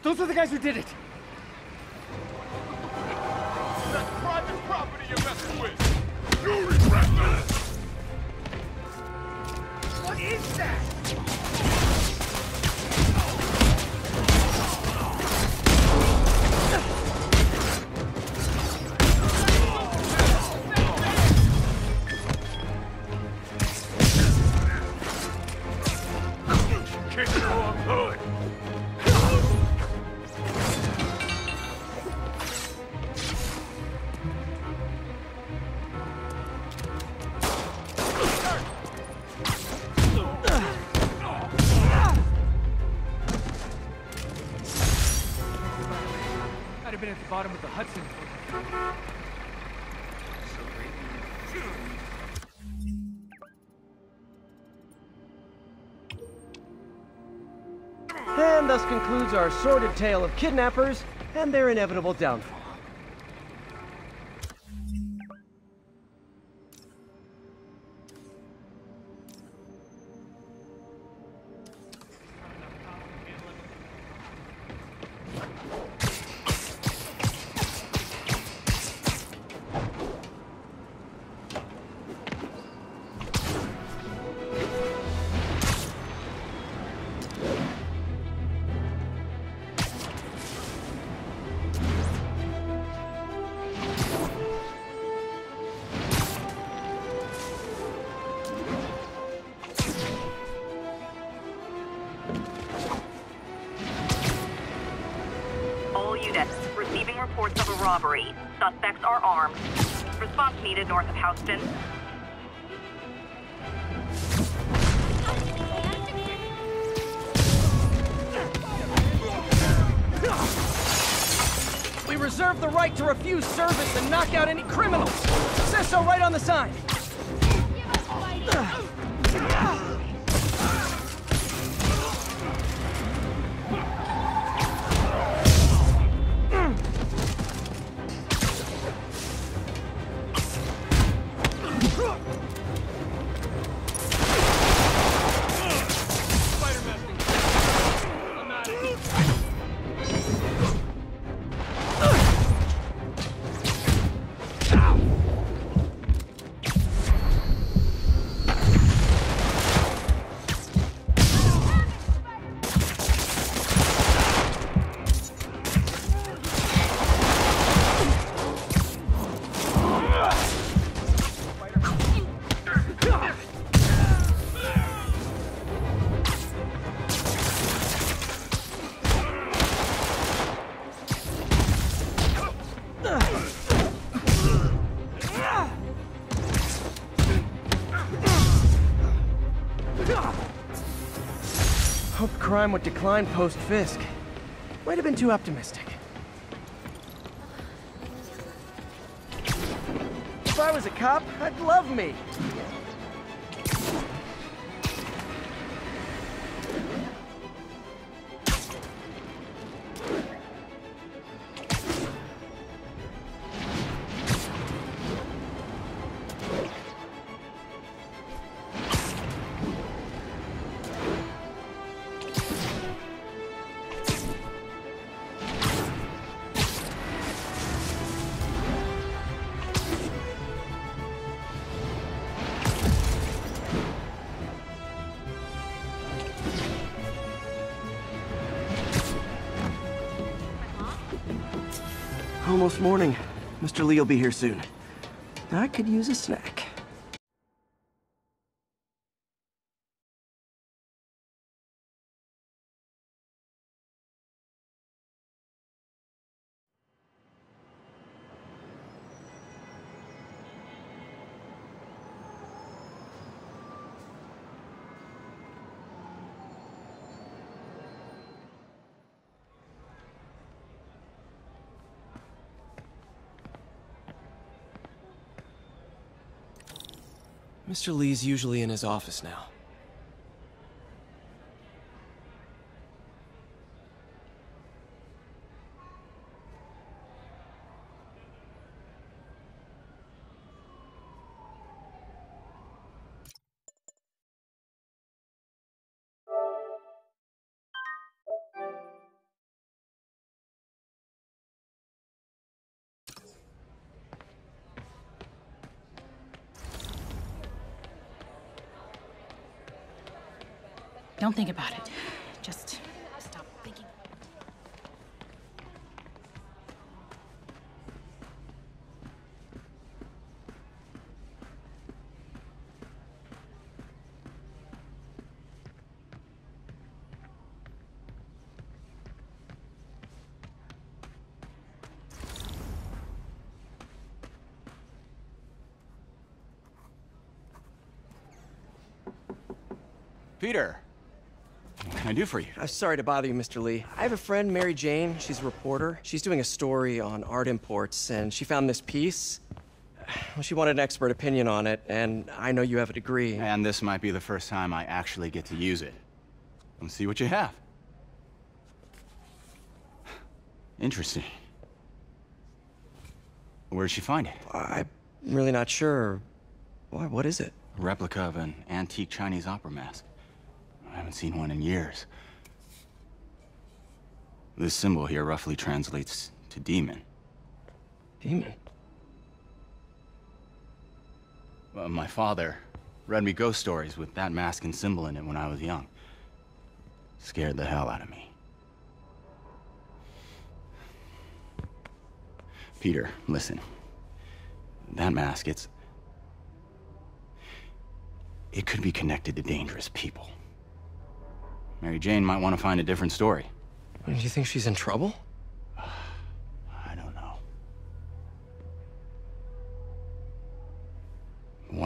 Those are the guys who did it.
That's private property you're messing with. You regret that.
What is that? I'd have been at the bottom of the Hudson.
And thus concludes our sordid tale of kidnappers and their inevitable downfall.
Receiving reports of a robbery. Suspects are armed. Response needed north of Houston.
We reserve the right to refuse service and knock out any criminals. Says so right on the sign. Hoped crime would decline post-Fisk. Might have been too optimistic. If I was a cop, I'd love me. Almost morning. Mr. Lee will be here soon. I could use a snack.
Mr. Lee's usually in his office now.
Don't think about it. Just stop thinking.
Peter! What can I do for you?
I'm sorry to bother you, Mr. Lee. I have a friend, Mary Jane. She's a reporter. She's doing a story on art imports, and she found this piece. Well, she wanted an expert opinion on it, and I know you have a degree.
And this might be the first time I actually get to use it. Let's see what you have. Interesting. Where'd she find it?
I'm really not sure. Why, what is it?
A replica of an antique Chinese opera mask. I haven't seen one in years. This symbol here roughly translates to demon.
Demon?
Well, my father read me ghost stories with that mask and symbol in it when I was young. Scared the hell out of me. Peter, listen. That mask, it could be connected to dangerous people. Mary Jane might want to find a different story.
Do you think she's in trouble?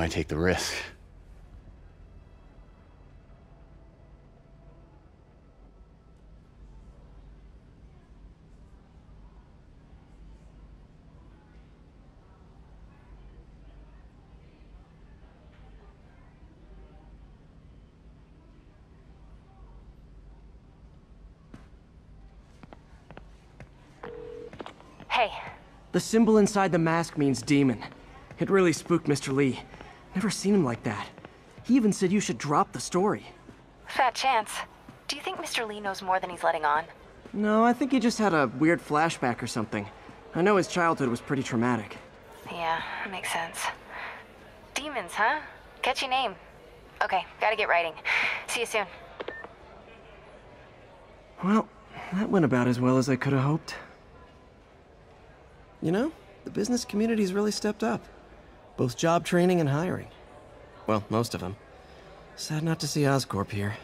why take the risk?
Hey.
The symbol inside the mask means demon. It really spooked Mr. Lee. Never seen him like that. He even said you should drop the story.
Fat chance. Do you think Mr. Lee knows more than he's letting on?
No, I think he just had a weird flashback or something. I know his childhood was pretty traumatic.
Yeah, makes sense. Demons, huh? Catchy name. Okay, gotta get writing. See you soon.
Well, that went about as well as I could have hoped.
You know, the business community's really stepped up. Both job training and hiring. Well, most of them. Sad not to see Oscorp here.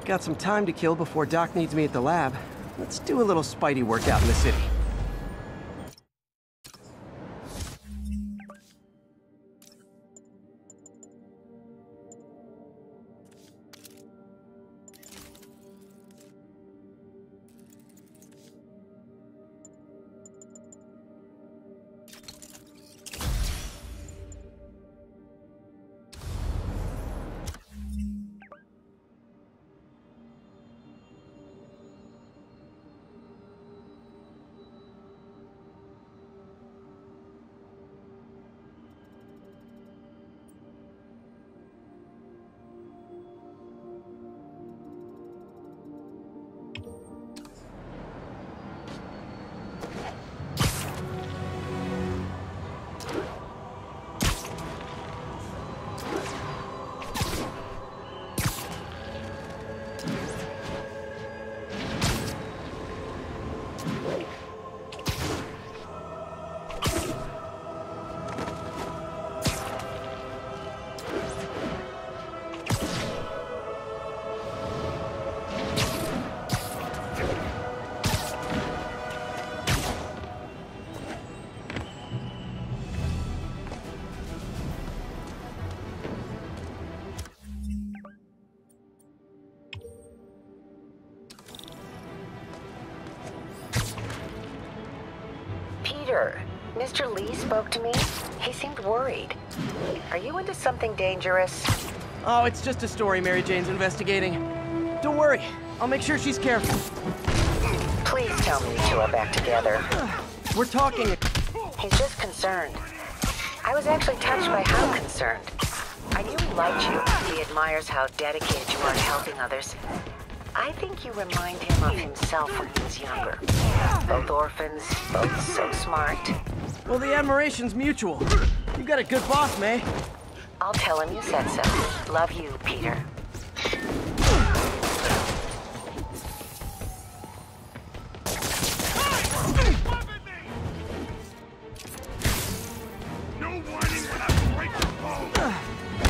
Got some time to kill before Doc needs me at the lab. Let's do a little Spidey workout in the city.
Mr. Lee spoke to me. He seemed worried. Are you into something dangerous?
Oh, it's just a story Mary Jane's investigating. Don't worry. I'll make sure she's careful.
Please tell me you two are back together.
We're talking.
He's just concerned. I was actually touched by how concerned. I knew he liked you. He admires how dedicated you are to helping others. I think you remind him of himself when he was younger. Both orphans, both so smart.
Well, the admiration's mutual. You got a good boss, May.
I'll tell him you said so. Love you, Peter.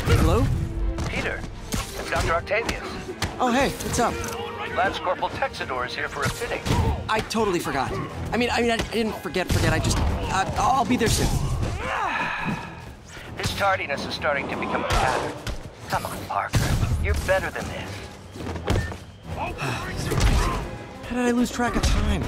Hello?
Peter, it's Dr. Octavius.
Oh, hey, what's up?
Lance Corporal Texador is here for a fitting.
I totally forgot. I didn't forget. I'll be there soon.
This tardiness is starting to become a pattern. Come on, Parker. You're better than this.
How did I lose track of time?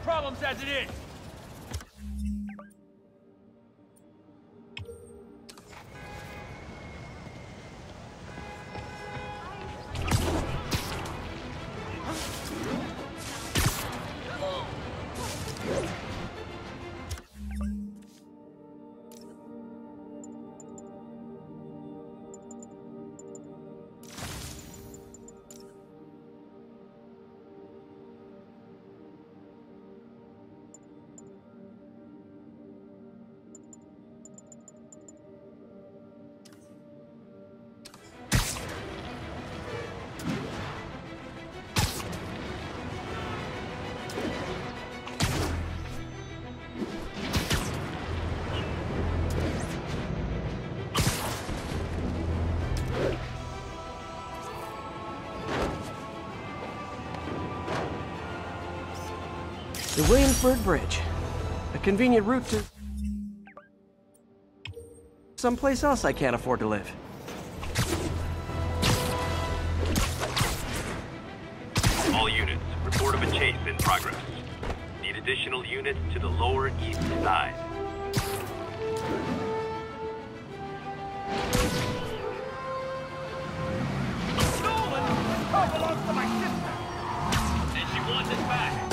Problems as it is.
The Williamsburg Bridge. A convenient route to someplace else I can't afford to live.
All units, report of a chase in progress. Need additional units to the lower east side.
Stolen? Car belongs to my sister.
And she wants it back.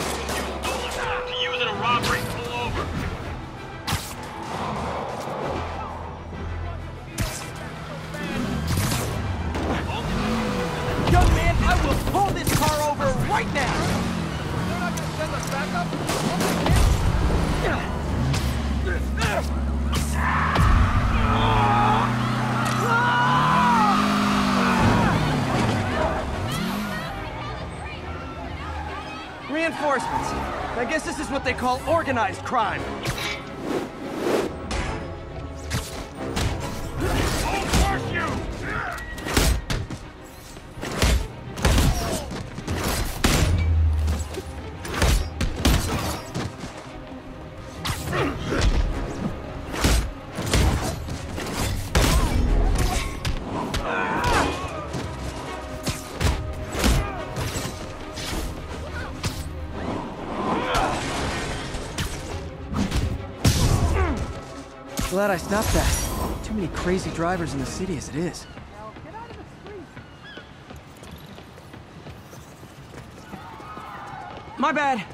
To use in a robbery. Pull over.
Young man, I will pull this car over right now!
They're not gonna send us back up?
Reinforcements. I guess this is what they call organized crime.
I'll force you!
Glad I stopped that. Too many crazy drivers in the city as it is. My bad.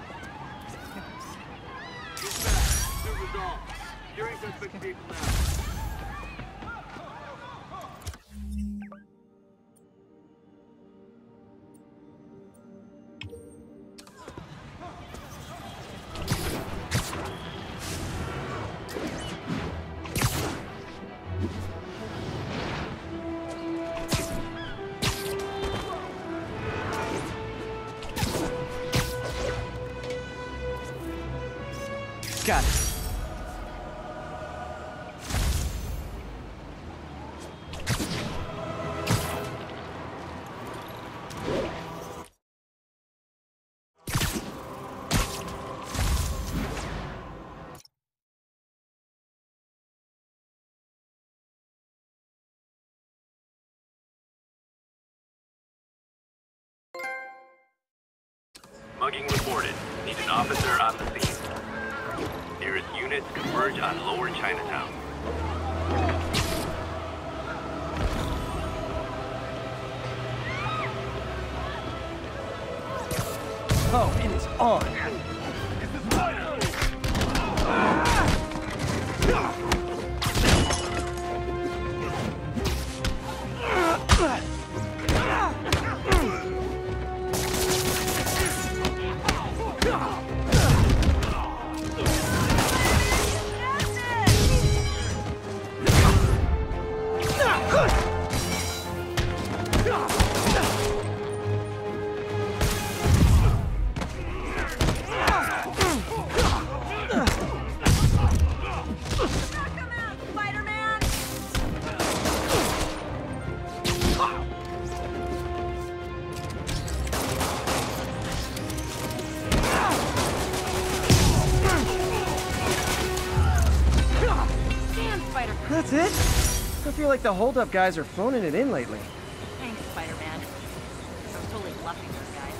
Got it.
Mugging reported. Need an officer on the scene. Nearest units converge on Lower Chinatown.
Oh, it is on. That's it? I feel like the hold-up guys are phoning it in lately.
Thanks, Spider-Man. I was totally bluffing those guys.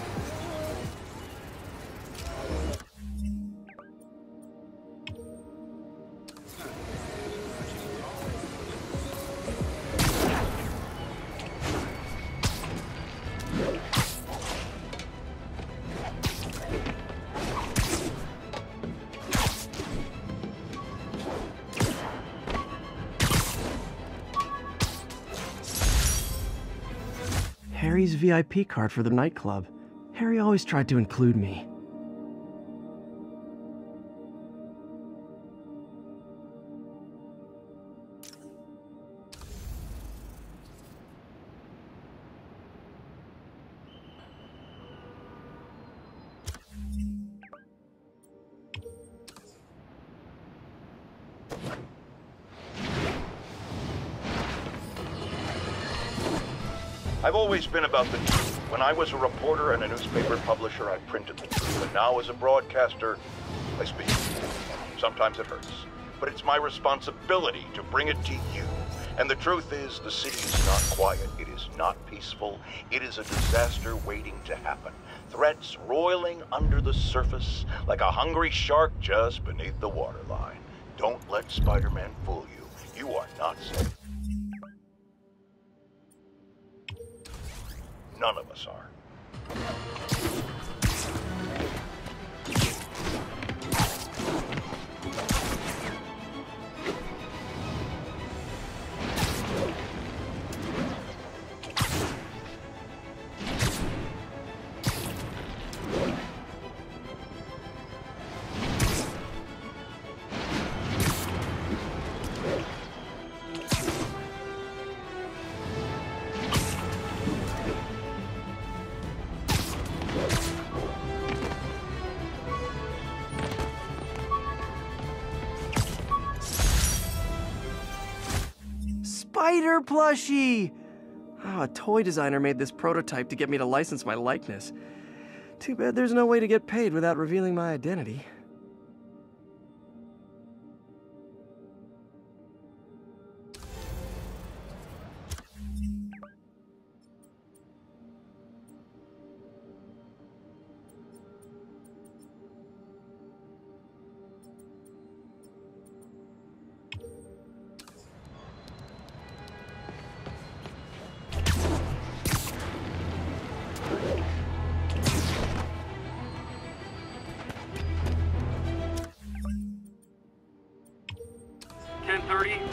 Harry's VIP card for the nightclub. Harry always tried to include me.
I've always been about the truth. When I was a reporter and a newspaper publisher, I printed the truth. And now as a broadcaster, I speak. Sometimes it hurts. But it's my responsibility to bring it to you. And the truth is, the city is not quiet. It is not peaceful. It is a disaster waiting to happen. Threats roiling under the surface like a hungry shark just beneath the waterline. Don't let Spider-Man fool you. You are not safe. None of us are.
Spider plushie! Oh, a toy designer made this prototype to get me to license my likeness. Too bad there's no way to get paid without revealing my identity.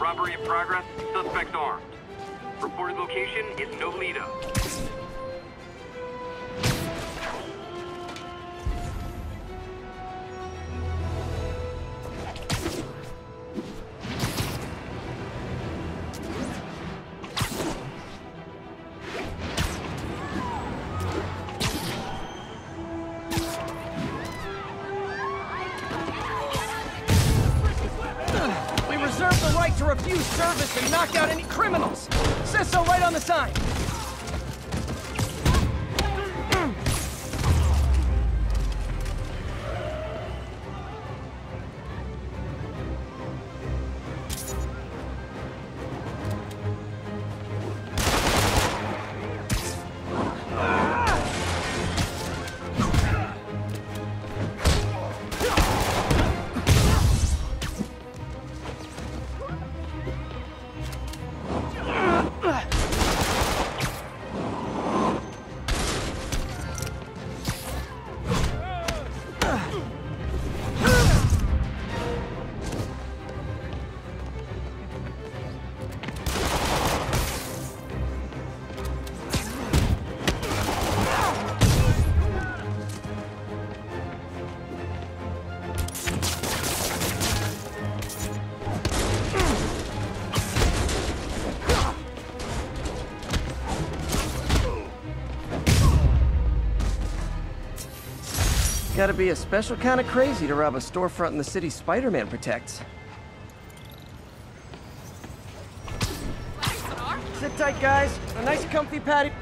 Robbery in progress. Suspect armed. Reported location is Nolita.
To refuse service and knock out any criminals. Says so right on the sign. Gotta be a special kind of crazy to rob a storefront in the city Spider-Man protects. Sit tight, guys. A nice comfy patio.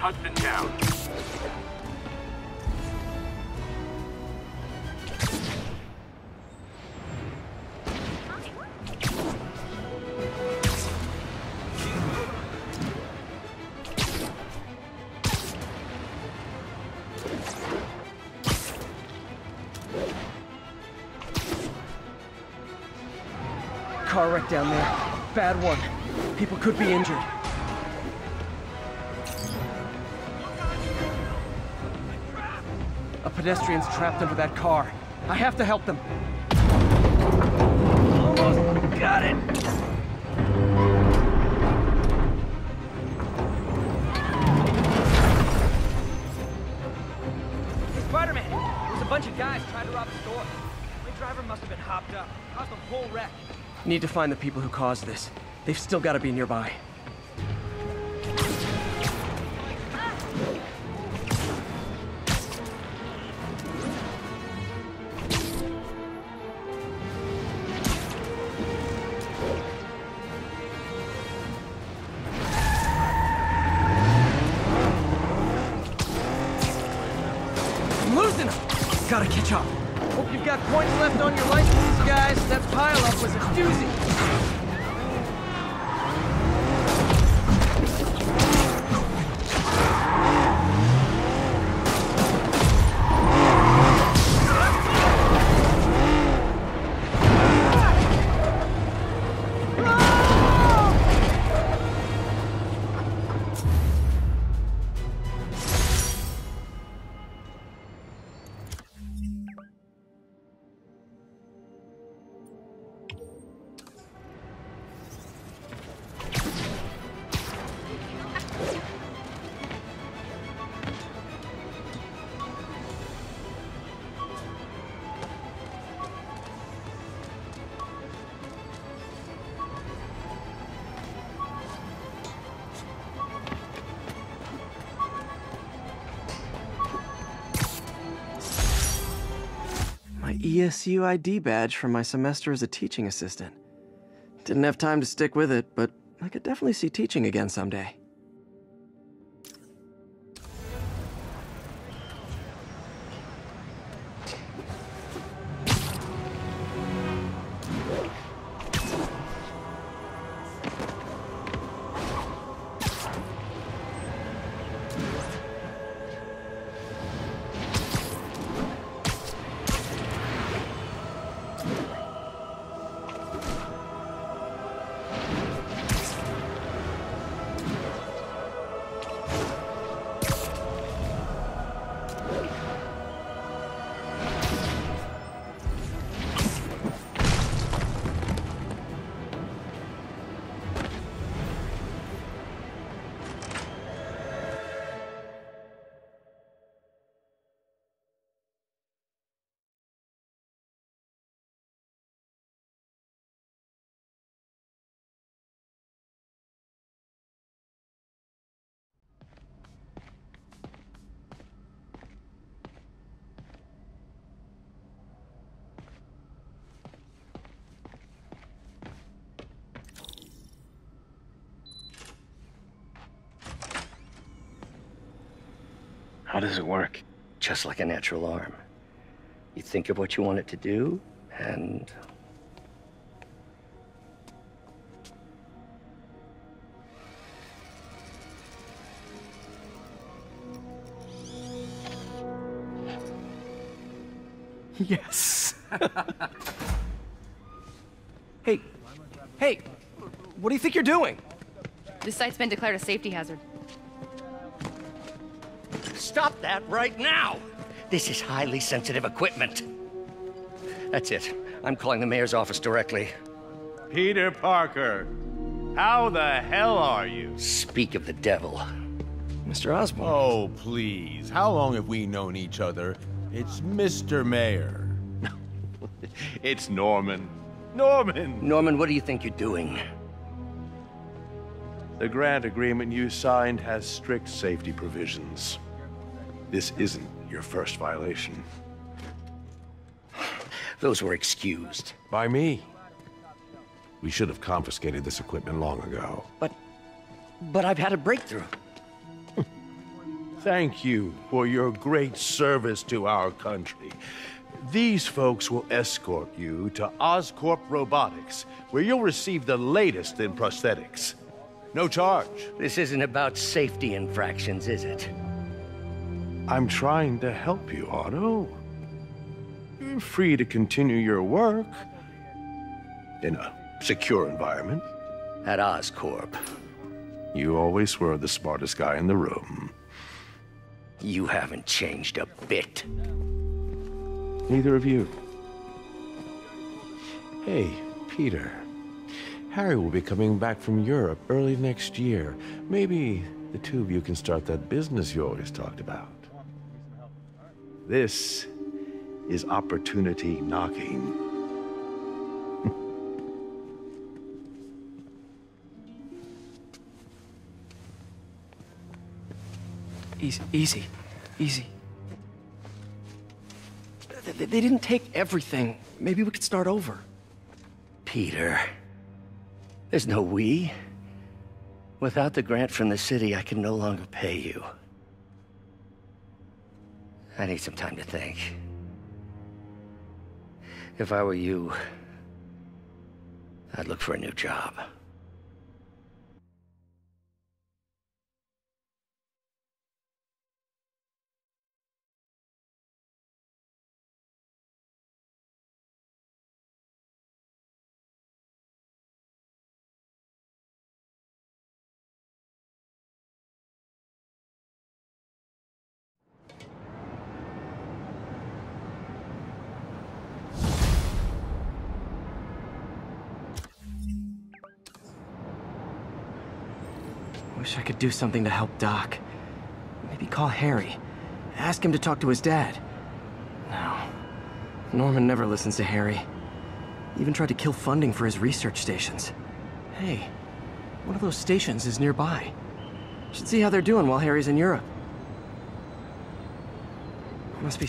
Hudson Town.
Car wreck down there. Bad one. People could be injured. A pedestrian's trapped under that car. I have to help them. Almost got it! Hey, Spider-Man! There's a bunch of guys trying to rob a store. My driver must have been hopped up. Caused a whole wreck. Need to find the people who caused this. They've still got to be nearby. I'm losing them! Gotta catch up. Hope you've got points left on your licenses, guys. That pile-up was a doozy. ESU ID badge from my semester as a teaching assistant. Didn't have time to stick with it, but I could definitely see teaching again someday.
How does it work? Just like a natural arm. You think of what you want it to do, and...
Yes! Hey! Hey! What do you think you're doing?
This site's been declared a safety hazard.
Stop that right now! This is highly sensitive equipment. That's it. I'm calling the mayor's office directly.
Peter Parker, how the hell are you?
Speak of the devil.
Mr. Osborn.
Oh, please. How long have we known each other? It's Mr. Mayor. It's Norman. Norman!
Norman, what do you think you're doing?
The grant agreement you signed has strict safety provisions. This isn't your first violation.
Those were excused.
By me. We should have confiscated this equipment long ago.
But I've had a breakthrough.
Thank you for your great service to our country. These folks will escort you to Oscorp Robotics, where you'll receive the latest in prosthetics. No charge.
This isn't about safety infractions, is it?
I'm trying to help you, Otto. You're free to continue your work in a secure environment.
At Oscorp.
You always were the smartest guy in the room.
You haven't changed a bit.
Neither of you. Hey, Peter. Harry will be coming back from Europe early next year. Maybe the two of you can start that business you always talked about. This is opportunity knocking.
Easy. They didn't take everything. Maybe we could start over.
Peter, there's no we. Without the grant from the city, I can no longer pay you. I need some time to think. If I were you, I'd look for a new job.
Wish I could do something to help Doc. Maybe call Harry. Ask him to talk to his dad. No. Norman never listens to Harry. Even tried to kill funding for his research stations. Hey, one of those stations is nearby. Should see how they're doing while Harry's in Europe. Must be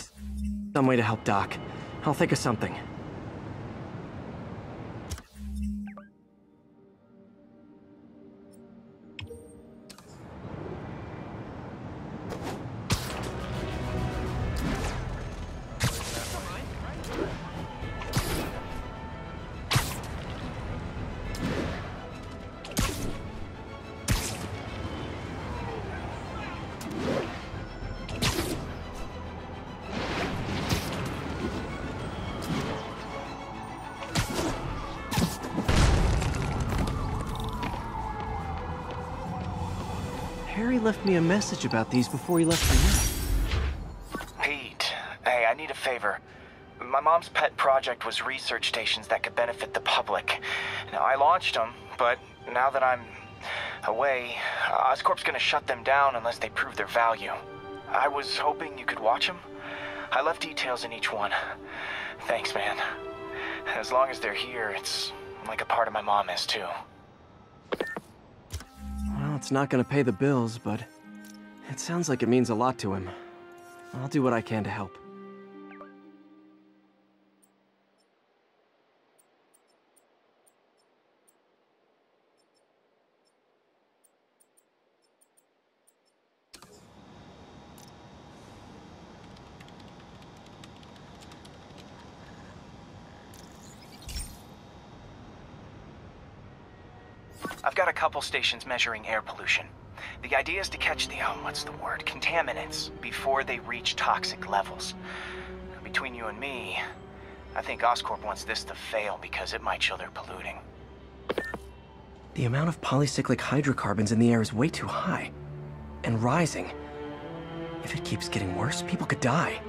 some way to help Doc. I'll think of something. Harry left me a message about these before he left for Europe.
Pete, hey, I need a favor. My mom's pet project was research stations that could benefit the public. Now, I launched them, but now that I'm away, Oscorp's gonna shut them down unless they prove their value. I was hoping you could watch them. I left details in each one. Thanks, man. As long as they're here, it's like a part of my mom is, too.
Well, it's not gonna pay the bills, but it sounds like it means a lot to him. I'll do what I can to help.
I've got a couple stations measuring air pollution. The idea is to catch the, contaminants before they reach toxic levels. Between you and me, I think Oscorp wants this to fail because it might show they're polluting.
The amount of polycyclic hydrocarbons in the air is way too high. And rising. If it keeps getting worse, people could die.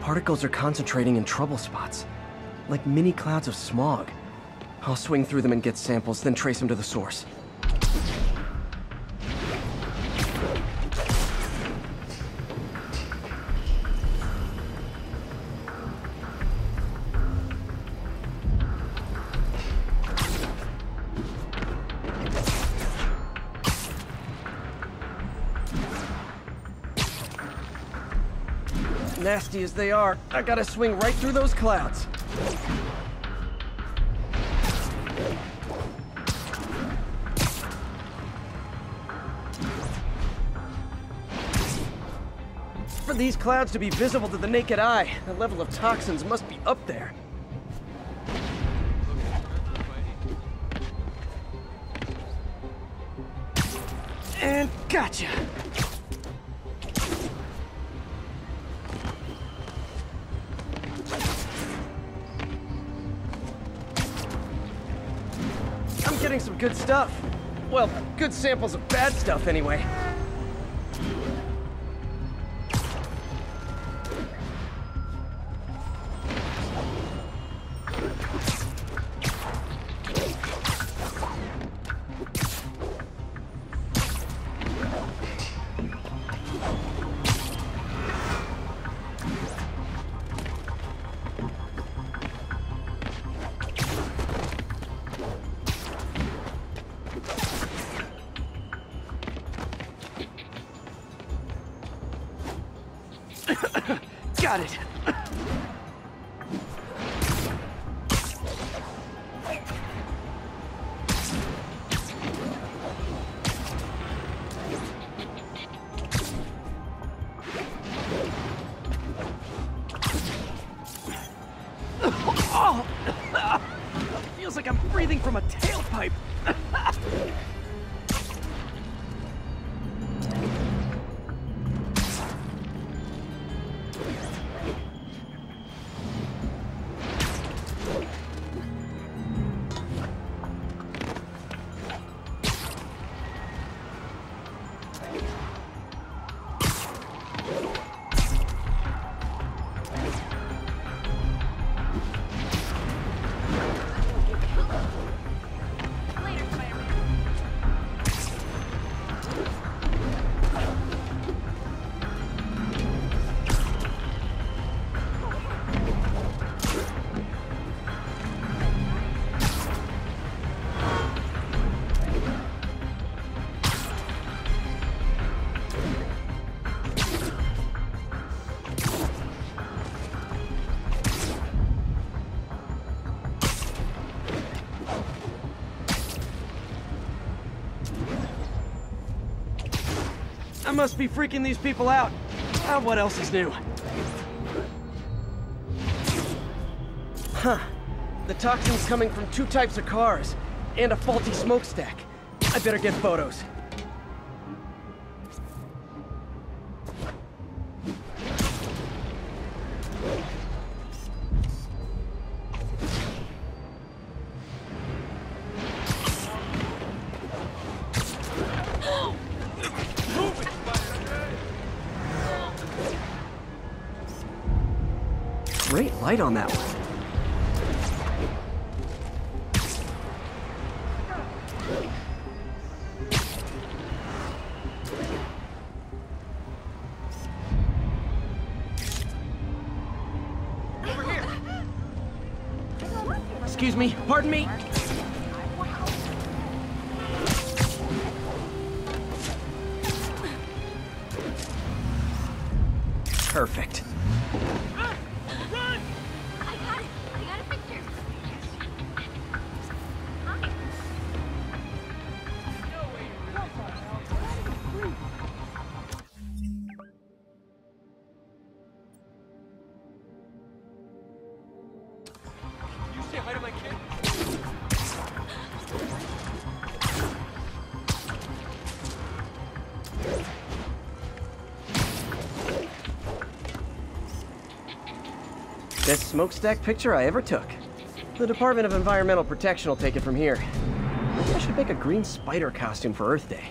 Particles are concentrating in trouble spots, like mini clouds of smog. I'll swing through them and get samples, then trace them to the source. Nasty as they are, I gotta swing right through those clouds. for these clouds to be visible to the naked eye, the level of toxins must be up there. And gotcha! I'm getting some good stuff. Well, good samples of bad stuff anyway. Got it. Oh, feels like I'm breathing from a tailpipe. I must be freaking these people out. What else is new? Huh. The toxin's coming from 2 types of cars, and a faulty smokestack. I better get photos. Great light on that one. Excuse me, pardon me. Perfect. Best smokestack picture I ever took. The Department of Environmental Protection will take it from here. Maybe I should make a green spider costume for Earth Day.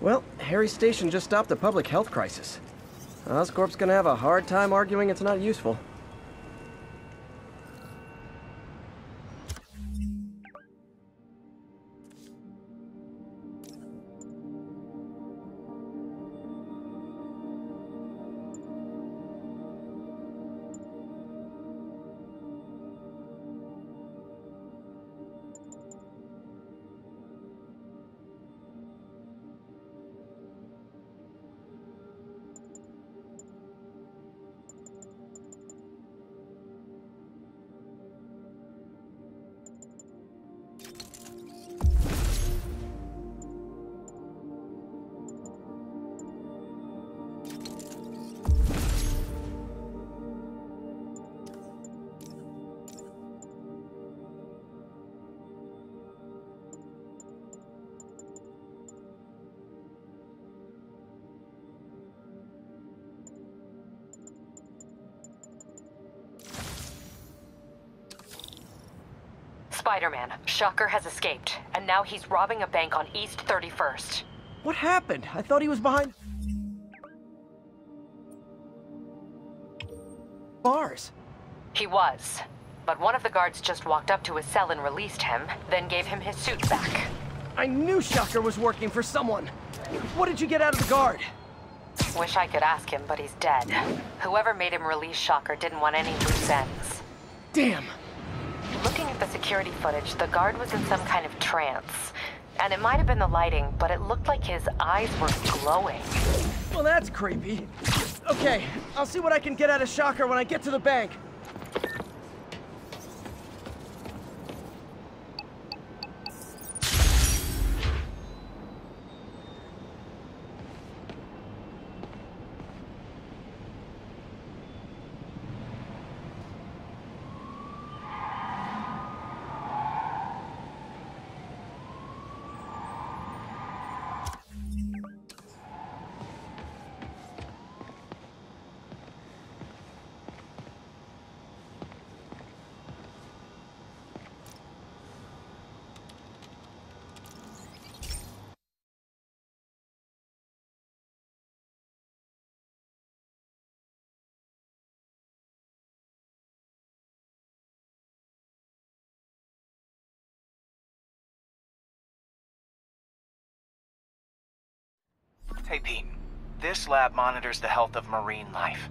Well, Harry's station just stopped a public health crisis. Oscorp's gonna have a hard time arguing it's not useful.
Spider-Man, Shocker has escaped, and now he's robbing a bank on East 31st.
What happened? I thought he was behind bars.
He was, but one of the guards just walked up to his cell and released him, then gave him his suit back.
I knew Shocker was working for someone. What did you get out of the guard?
Wish I could ask him, but he's dead. Whoever made him release Shocker didn't want any loose ends.
Damn.
Looking at the security footage, the guard was in some kind of trance. And it might have been the lighting, but it looked like his eyes were glowing.
Well, that's creepy. Okay, I'll see what I can get out of Shocker when I get to the bank.
Hey, Pete. This lab monitors the health of marine life,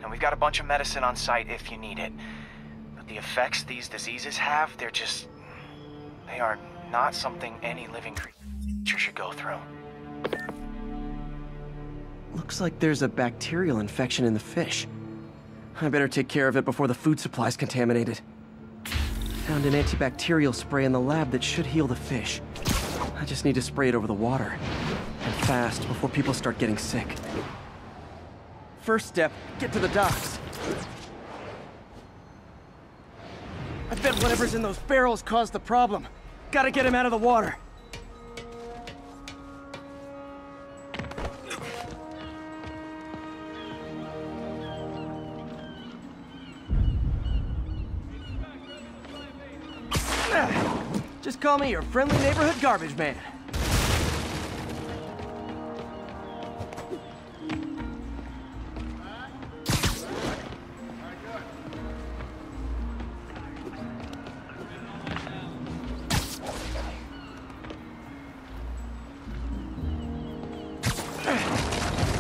and we've got a bunch of medicine on site if you need it. But the effects these diseases have, they are not something any living creature should go through.
Looks like there's a bacterial infection in the fish. I better take care of it before the food supply's contaminated. Found an antibacterial spray in the lab that should heal the fish. I just need to spray it over the water. And fast, before people start getting sick.
First step, get to the docks. I bet whatever's in those barrels caused the problem. Gotta get him out of the water. Just call me your friendly neighborhood garbage man.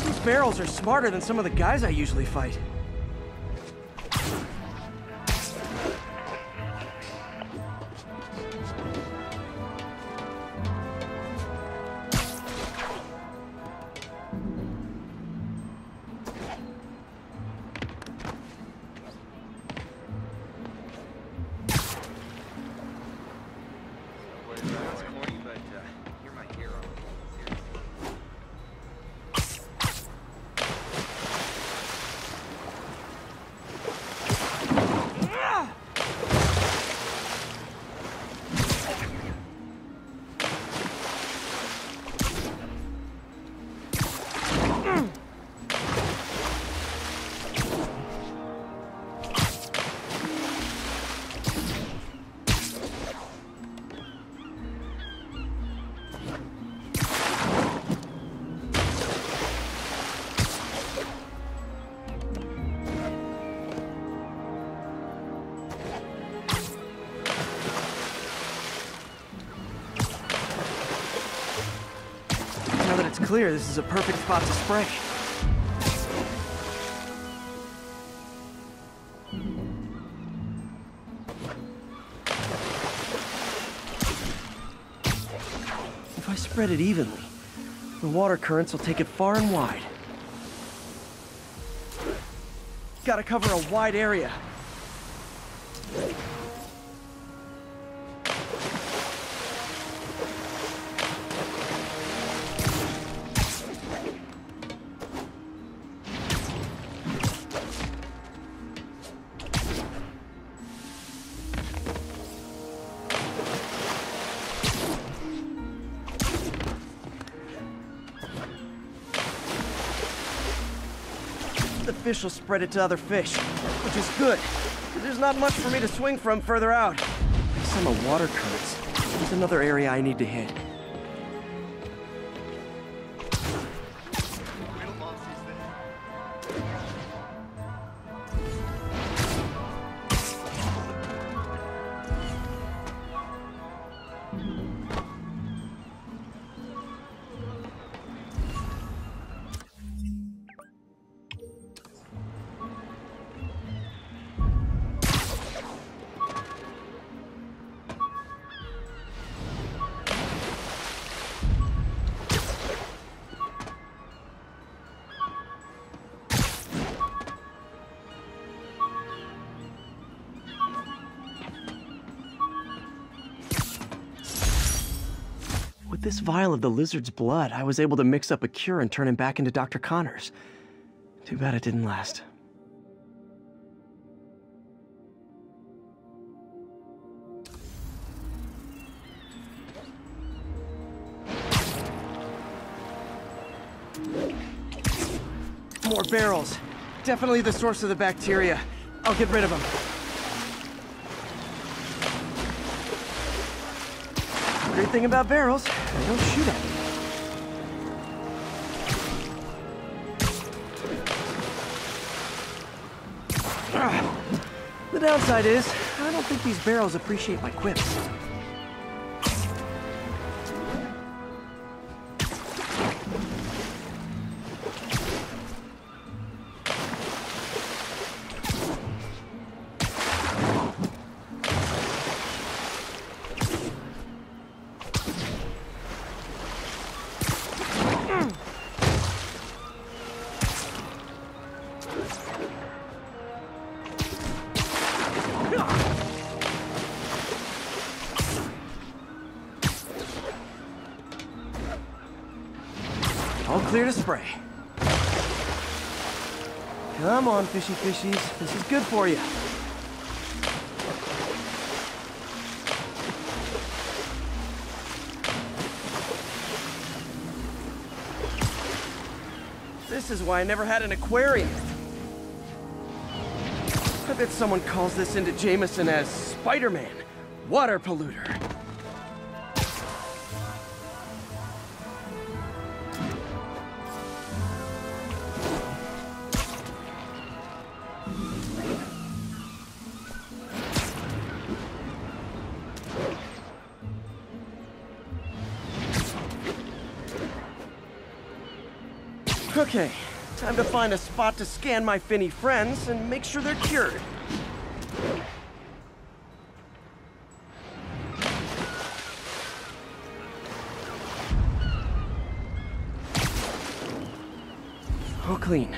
These barrels are smarter than some of the guys I usually fight. Now that it's clear, this is a perfect spot to spray. If I spread it evenly, the water currents will take it far and wide. Gotta cover a wide area. The fish will spread it to other fish, which is good. There's not much for me to swing from further out. Focus on the water currents. There's another area I need to hit. With this vial of the lizard's blood, I was able to mix up a cure and turn him back into Dr. Connors. Too bad it didn't last. More barrels. Definitely the source of the bacteria. I'll get rid of them. Great thing about barrels, they don't shoot at you. The downside is, I don't think these barrels appreciate my quips. All clear to spray. Come on, fishy fishies. This is good for you. This is why I never had an aquarium. I bet someone calls this into Jameson as Spider-Man, water polluter. Okay, time to find a spot to scan my finny friends and make sure they're cured. All clean.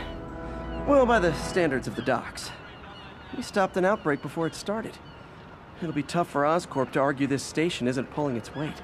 Well, by the standards of the docks. We stopped an outbreak before it started. It'll be tough for Oscorp to argue this station isn't pulling its weight.